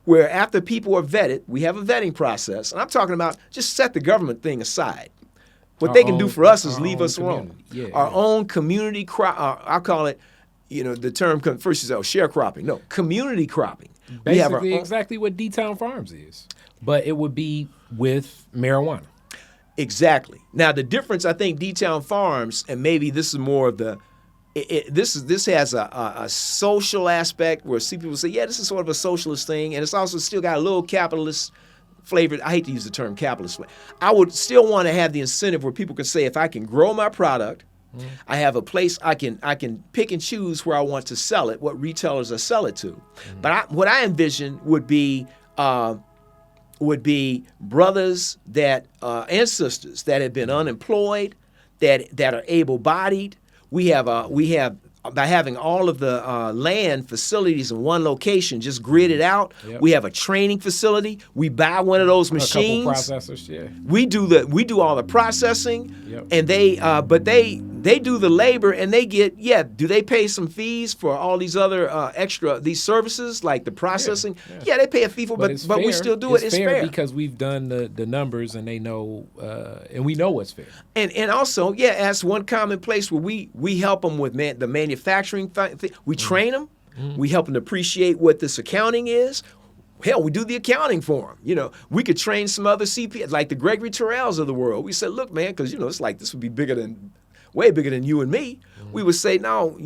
where after people are vetted, we have a vetting process. And I'm talking about just set the government thing aside. What they can do for us is leave us alone. Our own community I'll call it, the term first you say sharecropping. No, community cropping. Basically exactly what D-Town Farms is. But it would be with marijuana. Exactly. Now, the difference, I think, D-Town Farms, and maybe this is more of the this has a social aspect where see people say, yeah, this is sort of a socialist thing, and it's also still got a little capitalist flavor. I hate to use the term capitalist. I would still want to have the incentive where people can say, if I can grow my product, I have a place I can pick and choose where I want to sell it, what retailers I sell it to. But what I envision would be brothers that and sisters that have been unemployed, that are able-bodied. We have by having all of the land facilities in one location, just gridded out. Yep. We have a training facility. We buy one of those machines. A couple processors, yeah. We do all the processing, Yep. and they do the labor, and they get do they pay some fees for all these other extra these services like the processing? Yeah, they pay a fee for, but we still do it. It's fair because we've done the numbers, and they know, and we know what's fair. And also, that's one common place where we help them with the manufacturing thing. We train them. We help them appreciate what this accounting is. Hell, we do the accounting for them. We could train some other CPAs, like the Gregory Terrells of the world. We said, look, man, because, it's like this would be way bigger than you and me. We would say, no,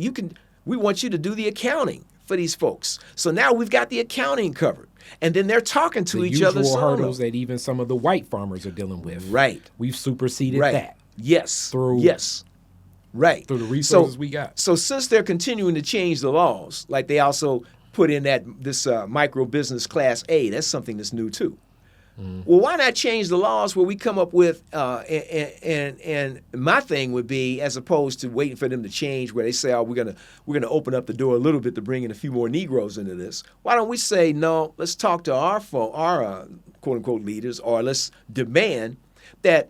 we want you to do the accounting for these folks. So now we've got the accounting covered. And then they're talking to each other. The usual hurdles that even some of the white farmers are dealing with. Right. We've superseded that. Yes. Through the resources we got. So since they're continuing to change the laws, like they also put in this micro business class A, that's something that's new too. Well, why not change the laws where we come up with, and my thing would be, as opposed to waiting for them to change, where they say, we're gonna open up the door a little bit to bring in a few more Negroes into this. Why don't we say, no, let's talk to our quote unquote leaders, or let's demand that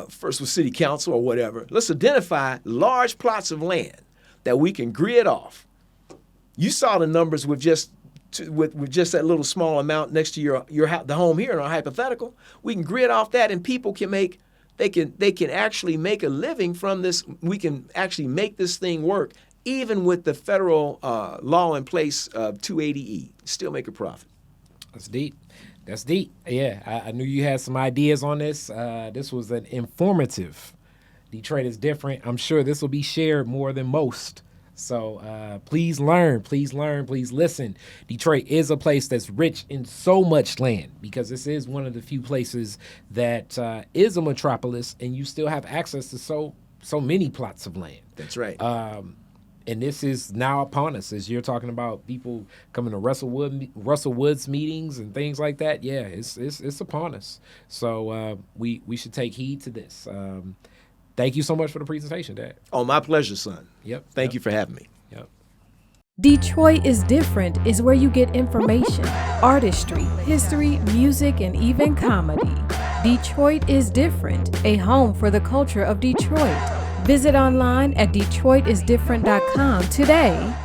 first with city council or whatever, let's identify large plots of land that we can grid off. You saw the numbers with just that little small amount next to the home here in our hypothetical. We can grid off that, and people can they can actually make a living from this. We can actually make this thing work, even with the federal law in place of 280E. Still make a profit. That's deep. Yeah, I knew you had some ideas on this. This was an informative. Detroit is different. I'm sure this will be shared more than most. So please learn, please listen. Detroit is a place that's rich in so much land, because this is one of the few places that is a metropolis, and you still have access to so many plots of land. That's right. And this is now upon us, as you're talking about people coming to Russell Woods meetings and things like that. Yeah, it's upon us. So we should take heed to this. Thank you so much for the presentation, Dad. Oh, my pleasure, son. Yep. Thank you for having me. Yep. Detroit is Different is where you get information, artistry, history, music, and even comedy. Detroit is Different, a home for the culture of Detroit. Visit online at DetroitisDifferent.com today.